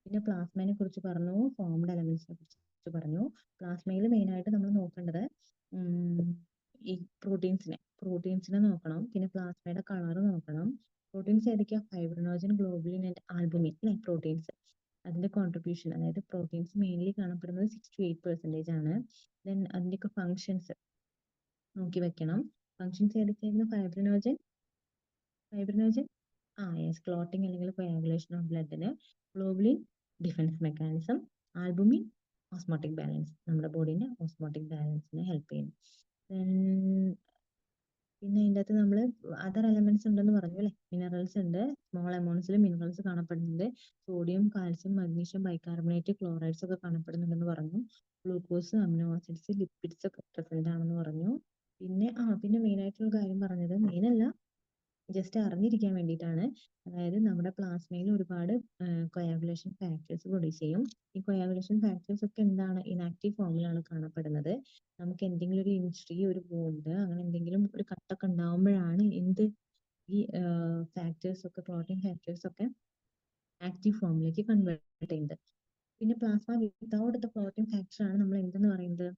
പിന്നെ പ്ലാസ്മയെ കുറിച്ച് പറഞ്ഞു, ഫോംഡ് എലമെന്റ്സിനെ കുറിച്ച് പറഞ്ഞു. പ്ലാസ്മയിൽ മെയിൻ ആയിട്ട് നമ്മൾ നോക്കേണ്ടത് ഈ പ്രോട്ടീൻസിനെ നോക്കണം. പിന്നെ പ്ലാസ്മയുടെ കളർ നോക്കണം. പ്രോട്ടീൻസ് ഏതൊക്കെയാ? ഫൈബ്രിനോജൻ, ഗ്ലോബുലിൻ ആൻഡ് ആൽബുമിൻ അല്ലെ പ്രോട്ടീൻസ്. അതിന്റെ കോൺട്രിബ്യൂഷൻ, അതായത് പ്രോട്ടീൻസ് മെയിൻലി കാണപ്പെടുന്നത് 6 to 8% ആണ്. ദെൻ അതിന്റെയൊക്കെ ഫങ്ഷൻസ് നോക്കി വെക്കണം. ഫങ്ഷൻസ് ഏതൊക്കെയായിരുന്നു? ഫൈബ്രിനോജൻ യെസ്, ക്ലോട്ടിംഗ് അല്ലെങ്കിൽ കോയാഗുലേഷൻ ഓഫ് ബ്ലഡിന്. Globulin defence mechanism. Albumin osmotic balance, നമ്മുടെ ബോഡീന്റെ ഓസ്മോട്ടിക് ബാലൻസിനെ ഹെൽപ്പ് ചെയ്യും. പിന്നെ ഇതിൻ്റെ അകത്ത് നമ്മൾ അതർ എലമെന്റ്സ് ഉണ്ടെന്ന് പറഞ്ഞു അല്ലെ? മിനറൽസ് ഉണ്ട്, സ്മോൾ എമൗണ്ട്സിൽ മിനറൽസ് കാണപ്പെടുന്നുണ്ട്. Sodium, calcium, magnesium, bicarbonate, chlorides ഒക്കെ കാണപ്പെടുന്നുണ്ടെന്ന് പറഞ്ഞു. ഗ്ലൂക്കോസ്, അമിനോ ആസിഡ്സ്, ലിപ്പിഡ്സ് ഒക്കെ പ്രസന്റ് ആണെന്ന് പറഞ്ഞു. പിന്നെ മെയിൻ ആയിട്ടുള്ള കാര്യം പറഞ്ഞത്, മെയിൻ അല്ല, ജസ്റ്റ് അറിഞ്ഞിരിക്കാൻ വേണ്ടിയിട്ടാണ്. അതായത് നമ്മുടെ പ്ലാസ്മയിൽ ഒരുപാട് കൊയാഗുലേഷൻ ഫാക്ടേഴ്സ് പ്രൊഡ്യൂസ് ചെയ്യും. ഈ കൊയാഗുലേഷൻ ഫാക്ടേഴ്സ് ഒക്കെ എന്താണ്? ഇനാക്റ്റീവ് ഫോമിലാണ് കാണപ്പെടുന്നത്. നമുക്ക് എന്തെങ്കിലും ഒരു ഇൻജുറി, ഒരു വൂണ്ട്, അങ്ങനെ എന്തെങ്കിലും ഒരു കട്ടൊക്കെ ഉണ്ടാവുമ്പോഴാണ് ഈ ഫാക്ടേഴ്സ് ഒക്കെ, പ്രോട്ടീൻ ഫാക്ടേഴ്സ് ഒക്കെ ആക്റ്റീവ് ഫോമിലേക്ക് കൺവേർട്ട് ചെയ്യുന്നത്. പിന്നെ plasma without the protein factor ആണ് നമ്മൾ എന്തെന്ന് പറയുന്നത്?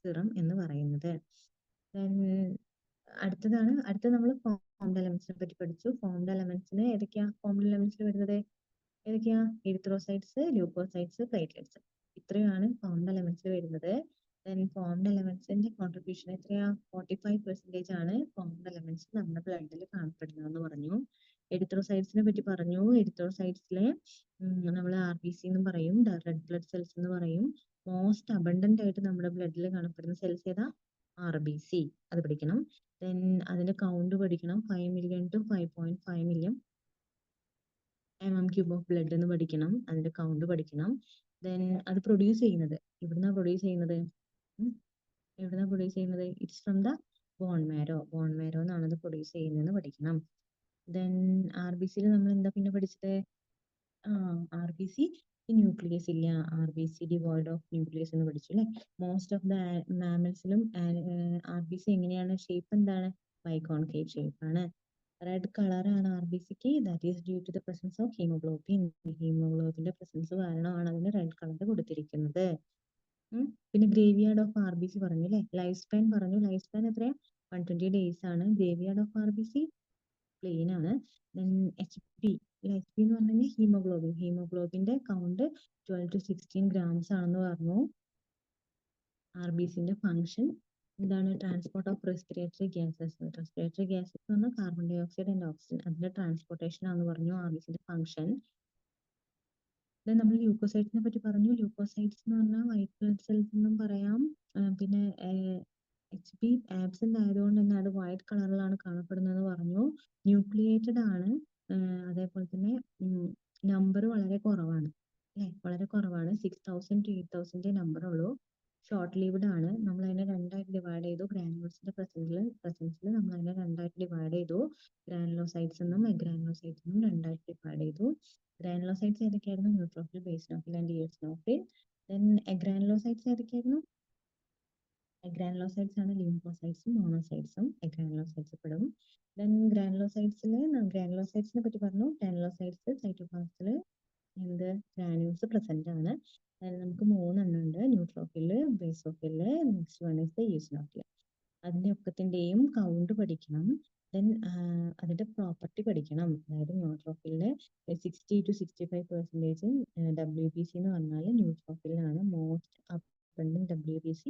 സിറം എന്ന് പറയുന്നത്. അടുത്ത നമ്മൾ ഫോംഡ് എലമെന്റ്സിനെ പറ്റി പഠിച്ചു. ഫോംഡ് എലമെന്റ്സിന് ഏതൊക്കെയാ ഫോംഡ് എലമെന്റ്സിൽ വരുന്നത്? ഏതൊക്കെയാ? എരിത്രോസൈറ്റ്സ്, ല്യൂക്കോസൈറ്റ്സ്, പ്ലേറ്റ്ലെറ്റ്സ്. ഇത്രയാണ് ഫോംഡ് എലമെന്റ്സിൽ വരുന്നത്. ഫോംഡ് എലമെന്റ്സിന്റെ കോൺട്രിബ്യൂഷൻ എത്രയാ? 45% ആണ് ഫോംഡ് എലമെന്റ്സ് നമ്മുടെ ബ്ലഡിൽ കാണപ്പെടുന്നതെന്ന് പറഞ്ഞു. എരിത്രോസൈറ്റ്സിനെ പറ്റി പറഞ്ഞു. എരിത്രോസൈറ്റ്സിലെ നമ്മൾ RBC എന്നും പറയും, റെഡ് ബ്ലഡ് സെൽസ് എന്ന് പറയും. മോസ്റ്റ് അബണ്ടന്റ് ആയിട്ട് നമ്മുടെ ബ്ലഡിൽ കാണപ്പെടുന്ന സെൽസ് ഏതാ? RBC. അത് പഠിക്കണം. ദെൻ അതിന്റെ കൗണ്ട് പഠിക്കണം. 5 million to 5.5 million mm³ of blood എന്ന് പഠിക്കണം. അതിന്റെ കൗണ്ട് പഠിക്കണം. ദെൻ അത് പ്രൊഡ്യൂസ് ചെയ്യുന്നത് എവിടുന്നാ പ്രൊഡ്യൂസ് ചെയ്യുന്നത്? It's from the bone marrow എന്നാണ് അത് പ്രൊഡ്യൂസ് ചെയ്യുന്നതെന്ന് പഠിക്കണം. ദെൻ RBCയിൽ നമ്മൾ എന്താ പിന്നെ പഠിച്ചത്? RBC ന്യൂക്ലിയസ് ഇല്ല, RBC ഡിവോയ്ഡ് ഓഫ് ന്യൂക്ലിയസ് എന്ന് പഠിച്ചു അല്ലെ? മോസ്റ്റ് ഓഫ് ദ മാമൽസിലും RBC എങ്ങനെയാണ്? ഷേപ്പ് എന്താണ്? ബൈകോൺകേവ് ഷേപ്പ് ആണ്. റെഡ് കളർ ആണ് RBCക്ക്. That is due to the presence of haemoglobin. ഹീമോഗ്ലോബിന്റെ പ്രസൻസ് കാരണമാണ് അതിന് റെഡ് കളർ കൊടുത്തിരിക്കുന്നത്. പിന്നെ ഗ്രേവിയാർഡ് ഓഫ് RBC പറഞ്ഞു അല്ലെ? ലൈഫ് സ്പാൻ പറഞ്ഞു. ലൈഫ് സ്പാൻ എത്രയാ? 120 days ആണ്. ഗ്രേവിയാർഡ് ഓഫ് RBC പ്ലെയിൻ ആണ്. ദെൻ HP എന്ന് പറഞ്ഞു കഴിഞ്ഞാൽ ഹീമോഗ്ലോബിന്റെ കൗണ്ട് 12 to 16 grams ആണെന്ന് പറഞ്ഞു. RBCന്റെ ഫംഗ്ഷൻ എന്താണ്? ട്രാൻസ്പോർട്ട് ഓഫ് റെസ്പിറേറ്ററി ഗ്യാസസ് എന്ന് പറഞ്ഞാൽ carbon dioxide and oxygen, അതിന്റെ ട്രാൻസ്പോർട്ടേഷൻ ആണെന്ന് പറഞ്ഞു RBCന്റെ ഫംഗ്ഷൻ. ദെൻ നമ്മൾ ല്യൂക്കോസൈറ്റ്സിനെ പറ്റി പറഞ്ഞു. ല്യൂക്കോസൈറ്റ്സ് എന്ന് പറഞ്ഞാൽ വൈറ്റ് ബ്ലഡ് സെൽസ് എന്നും പറയാം. പിന്നെ HP ആബ്സെന്റ് ആയതുകൊണ്ട് തന്നെ അത് വൈറ്റ് കളറിലാണ് കാണപ്പെടുന്നതെന്ന് പറഞ്ഞു. ന്യൂക്ലിയേറ്റഡ് ആണ്. അതേപോലെ തന്നെ നമ്പർ വളരെ കുറവാണ് അല്ലെ? വളരെ കുറവാണ്. 6000 to 8000 നമ്പർ ഉള്ളൂ. ഷോർട്ട് ലീവ്ഡ് ആണ്. നമ്മൾ അതിനെ രണ്ടായിട്ട് ഡിവൈഡ് ചെയ്തു. ഗ്രാനുലോസിന്റെ പ്രസൻസിൽ നമ്മൾ അതിനെ രണ്ടായിട്ട് ഡിവൈഡ് ചെയ്തു. ഗ്രാനുലോസൈറ്റ്സ് എന്നും എഗ്രാനുലോസൈറ്റ്സ് എന്നും രണ്ടായിട്ട് ഡിവൈഡ് ചെയ്തു. ഗ്രാനുലോസൈറ്റ്സ് ഏതൊക്കെയായിരുന്നു? Neutrophil, basophil and eosinophil. Then agranulocytes ഏതൊക്കെയായിരുന്നു? എഗ്രാനുലോസൈറ്റ്സ് ആണ് ലിംഫോസൈറ്റ്സും മോണോസൈറ്റ്സും എഗ്രാനുലോസൈറ്റ്സ് പെടും. ദെൻ ഗ്രാനുലോസൈറ്റ്സിനെ പറ്റി പറഞ്ഞു. ഗ്രാനുലോസൈറ്റ്സ് സൈറ്റോപ്ലാസത്തിൽ ഗ്രാനുൾസ് പ്രസന്റ് ആണ്. നമുക്ക് 3 എണ്ണം ഉണ്ട്. Neutrophil, basophil, next one is eosinophil. അതിന്റെ ഒക്കത്തിന്റെയും കൗണ്ട് പഠിക്കണം. ദെൻ അതിന്റെ പ്രോപ്പർട്ടി പഠിക്കണം. അതായത് ന്യൂട്രോഫിലിന് 60 to 65% WBC എന്ന് പറഞ്ഞാൽ ന്യൂട്രോഫിലാണ്. മോസ്റ്റ് അബണ്ടന്റ് WBC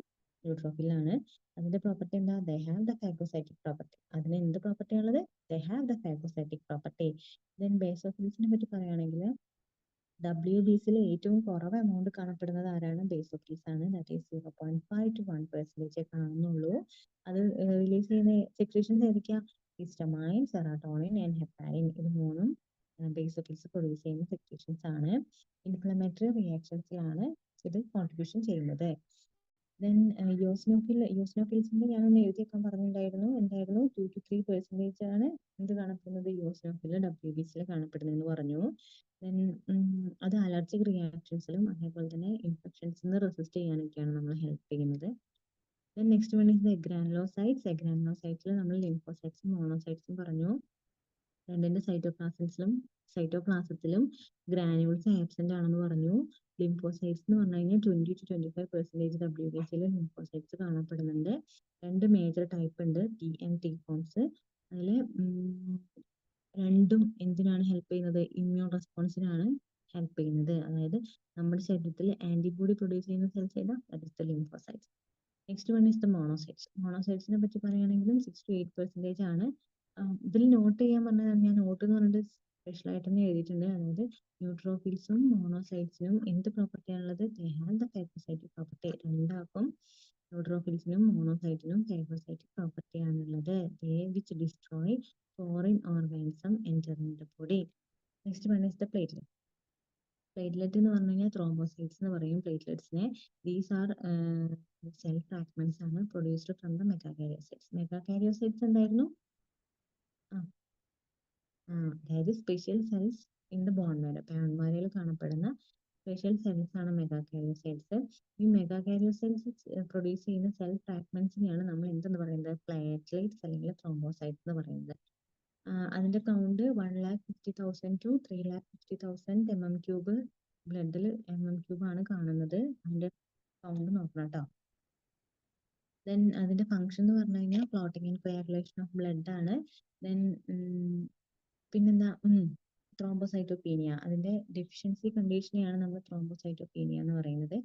ന്യൂട്രോഫിലാണ്. അതിന്റെ പ്രോപ്പർട്ടി എന്താ? They have the phagocytic property. അതിന് എന്ത് പ്രോപ്പർട്ടി ഉള്ളത്? They have the phagocytic property. Then ബേസോഫിൽസിനെ പറ്റി പറയുകയാണെങ്കിൽ WBCയിൽ ഏറ്റവും കുറവ് എമൗണ്ട് കാണപ്പെടുന്നത് ആരാണ്? ബേസോഫിൽസ് ആണ്. ദാറ്റ് ഈസ് 0.5 to 1% കാണുന്നുള്ളൂ. അത് റിലീസ് ചെയ്യുന്ന സെക്രീഷൻസ് ഏതൊക്കെയാ? Histamine, serotonin and heparin. ഇത് മൂന്നും ബേസോഫിൽസ് പ്രൊഡ്യൂസ് ചെയ്യുന്ന സെക്രീഷൻസ് ആണ്. ഇൻഫ്ലമേറ്ററി റിയാക്ഷൻസിലാണ് ഇത് കോൺട്രിബ്യൂഷൻ ചെയ്യുന്നത്. ദെൻ യോസിനോഫിൽസിന്റെ ഞാനൊന്ന് എഴുതിയേക്കാൻ പറഞ്ഞിട്ടുണ്ടായിരുന്നു. എന്തായിരുന്നു? 2 to 3% ആണ് എന്ത് കാണപ്പെടുന്നത്? യോസിനോഫിൽ WBCയിൽ കാണപ്പെടുന്നതെന്ന് പറഞ്ഞു. ദെൻ അത് അലർജിക് റിയാക്ഷൻസിലും അതേപോലെ തന്നെ ഇൻഫെക്ഷൻസിന് റെസിസ്റ്റ് ചെയ്യാനൊക്കെയാണ് നമ്മൾ ഹെൽപ്പ് ചെയ്യുന്നത്. Then next one is the granulocytes. ഗ്രാനുലോസൈറ്റ്സിൽ നമ്മൾ ലിംഫോസൈറ്റ്സും മോണോസൈറ്റ്സും പറഞ്ഞു. രണ്ടിന്റെ സൈറ്റോപ്ലാസത്തിലും ഗ്രാനുൾസ് ആബ്സെന്റ് ആണെന്ന് പറഞ്ഞു. ലിംഫോസൈറ്റ്സ് എന്ന് പറഞ്ഞു കഴിഞ്ഞാൽ 20 to 25% WBCയിൽ ലിംഫോസൈറ്റ്സ് കാണപ്പെടുന്നുണ്ട്. രണ്ട് മേജർ ടൈപ്പ് ഉണ്ട്, ടി ആൻഡ് ടി ഫോംസ്. അതിൽ രണ്ടും എന്തിനാണ് ഹെൽപ്പ് ചെയ്യുന്നത്? ഇമ്മ്യൂൺ റെസ്പോൺസിനാണ് ഹെൽപ്പ് ചെയ്യുന്നത്. അതായത് നമ്മുടെ ശരീരത്തിൽ ആന്റിബോഡി പ്രൊഡ്യൂസ് ചെയ്യുന്ന സെൽസ് ഏതാ? That is the lymphocytes. Next one is the monocytes. മോണോസൈറ്റ്സിനെ പറ്റി പറയുകയാണെങ്കിലും 6 to 8% ആണ്. ഇതിൽ നോട്ട് ചെയ്യാൻ പറഞ്ഞാൽ ഞാൻ നോട്ട് എന്ന് പറഞ്ഞിട്ട് സ്പെഷ്യൽ ആയിട്ട് തന്നെ എഴുതിയിട്ടുണ്ട്. അതായത് ന്യൂട്രോഫിൽസും മോണോസൈറ്റ്സിനും എന്ത് പ്രോപ്പർട്ടിയാണുള്ളത്? They have the phagocytic property. രണ്ടാക്കും ന്യൂട്രോഫിൽസിനും മോണോസൈറ്റിനും ഫാഗോസൈറ്റിക് പ്രോപ്പർട്ടി ആണുള്ളത്. They which destroy foreign organism entering the body. Next one is the platelet. Platelet എന്ന് പറഞ്ഞു കഴിഞ്ഞാൽ ത്രോംബോസൈറ്റ്സ് എന്ന് പറയും പ്ലേറ്റ്ലെറ്റ്സിനെ. ദീസ് ആർ സെൽ ഫ്രാഗ്മെന്റ്സ് ആണ് produced from the megakaryocytes. Megakaryocytes എന്തായിരുന്നു? അതായത് special cells in the bone marrow. ബോൺമാരയിൽ കാണപ്പെടുന്ന സ്പെഷ്യൽ സെൽസ് ആണ് മെഗാകാരിയോസൈറ്റ്സ്. ഈ മെഗാകാരിയോസൈറ്റ്സ് പ്രൊഡ്യൂസ് ചെയ്യുന്ന സെൽ ഫ്രാഗ്മെന്റ്സിനെയാണ് നമ്മൾ എന്തെന്ന് പറയുന്നത്? പ്ലേറ്റ്ലെറ്റ്സ് അല്ലെങ്കിൽ ത്രോംബോസൈറ്റ്സ് എന്ന് പറയുന്നത്. അതിന്റെ കൗണ്ട് 1,50,000 to 3,50,000 mm³ ബ്ലഡിൽ mm³ ആണ് കാണുന്നത്. അതിന്റെ കൗണ്ട് നോക്കണം കേട്ടോ. ദെൻ അതിന്റെ ഫംഗ്ഷൻ എന്ന് പറഞ്ഞു കഴിഞ്ഞാൽ clotting and coagulation of blood ആണ്. ദെൻ പിന്നെന്താ? ത്രോംബോസൈറ്റോപീനിയ. അതിന്റെ ഡെഫിഷ്യൻസി കണ്ടീഷനെയാണ് നമ്മൾ ത്രോംബോസൈറ്റോപീനിയ എന്ന് പറയുന്നത്.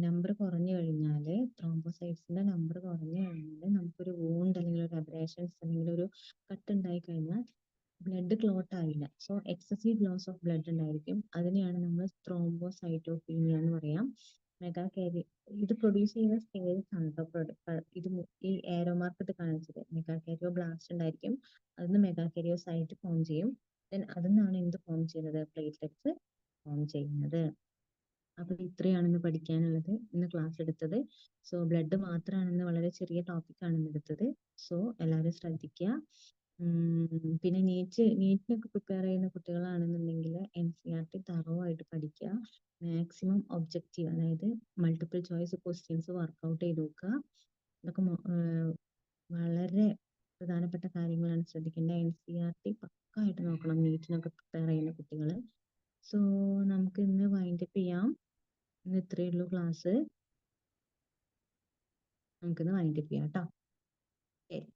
നമ്പർ കുറഞ്ഞു കഴിഞ്ഞാൽ, ത്രോംബോസൈറ്റ്സിന്റെ നമ്പർ കുറഞ്ഞു കഴിഞ്ഞാൽ നമുക്കൊരു വൂണ്ട് അല്ലെങ്കിൽ ഒരു അബ്രേഷൻസ് അല്ലെങ്കിൽ ഒരു കട്ട് ഉണ്ടായി കഴിഞ്ഞാൽ ബ്ലഡ് ക്ലോട്ട് ആവില്ല. So excessive loss of blood ഉണ്ടായിരിക്കും. അതിനെയാണ് നമ്മൾ ത്രോംബോസൈറ്റോപീനിയ എന്ന് പറയാം. ഇത് പ്രൊഡ്യൂസ് ചെയ്യുന്ന സ്റ്റേജസ് ആണ് കേട്ടോ. ഇത് ഈ ഏരോ മാർക്ക് ഇട്ട് കാണിച്ചത് മെഗാകാരിയോ ബ്ലാസ്റ്റ് ഉണ്ടായിരിക്കും. അതിന് മെഗാകാരിയോസൈറ്റ് ഫോം ചെയ്യും. ദെൻ അതിൽ നിന്നാണ് എന്ത് ഫോം ചെയ്യുന്നത്? പ്ലേറ്റ്ലെറ്റ്സ് ഫോം ചെയ്യുന്നത്. അപ്പൊ ഇത്രയാണ് ഇന്ന് പഠിക്കാനുള്ളത്, ഇന്ന് ക്ലാസ് എടുത്തത്. സോ ബ്ലഡ് മാത്രമാണ് ഇന്ന് വളരെ ചെറിയ ടോപ്പിക്കാണ് ഇന്ന് എടുത്തത്. സോ എല്ലാവരും ശ്രദ്ധിക്കുക. പിന്നെ നീറ്റിനൊക്കെ പ്രിപ്പയർ ചെയ്യുന്ന കുട്ടികളാണെന്നുണ്ടെങ്കിൽ NCERT തറോ ആയിട്ട് പഠിക്കുക. മാക്സിമം ഒബ്ജക്റ്റീവ്, അതായത് മൾട്ടിപ്പിൾ ചോയ്സ് ക്വസ്റ്റ്യൻസ് വർക്ക്ഔട്ട് ചെയ്ത് നോക്കുക. ഇതൊക്കെ വളരെ പ്രധാനപ്പെട്ട കാര്യങ്ങളാണ് ശ്രദ്ധിക്കേണ്ടത്. NCERT പക്കായിട്ട് നോക്കണം നീറ്റിനൊക്കെ പ്രിപ്പയർ ചെയ്യുന്ന കുട്ടികൾ. സോ നമുക്ക് ഇന്ന് വൈൻഡപ്പ് ചെയ്യാം. ഇന്ന് ഇത്രയേ ഉള്ളൂ ക്ലാസ്. നമുക്കിന്ന് വൈൻഡപ്പ് ചെയ്യാം കേട്ടോ. ശരി.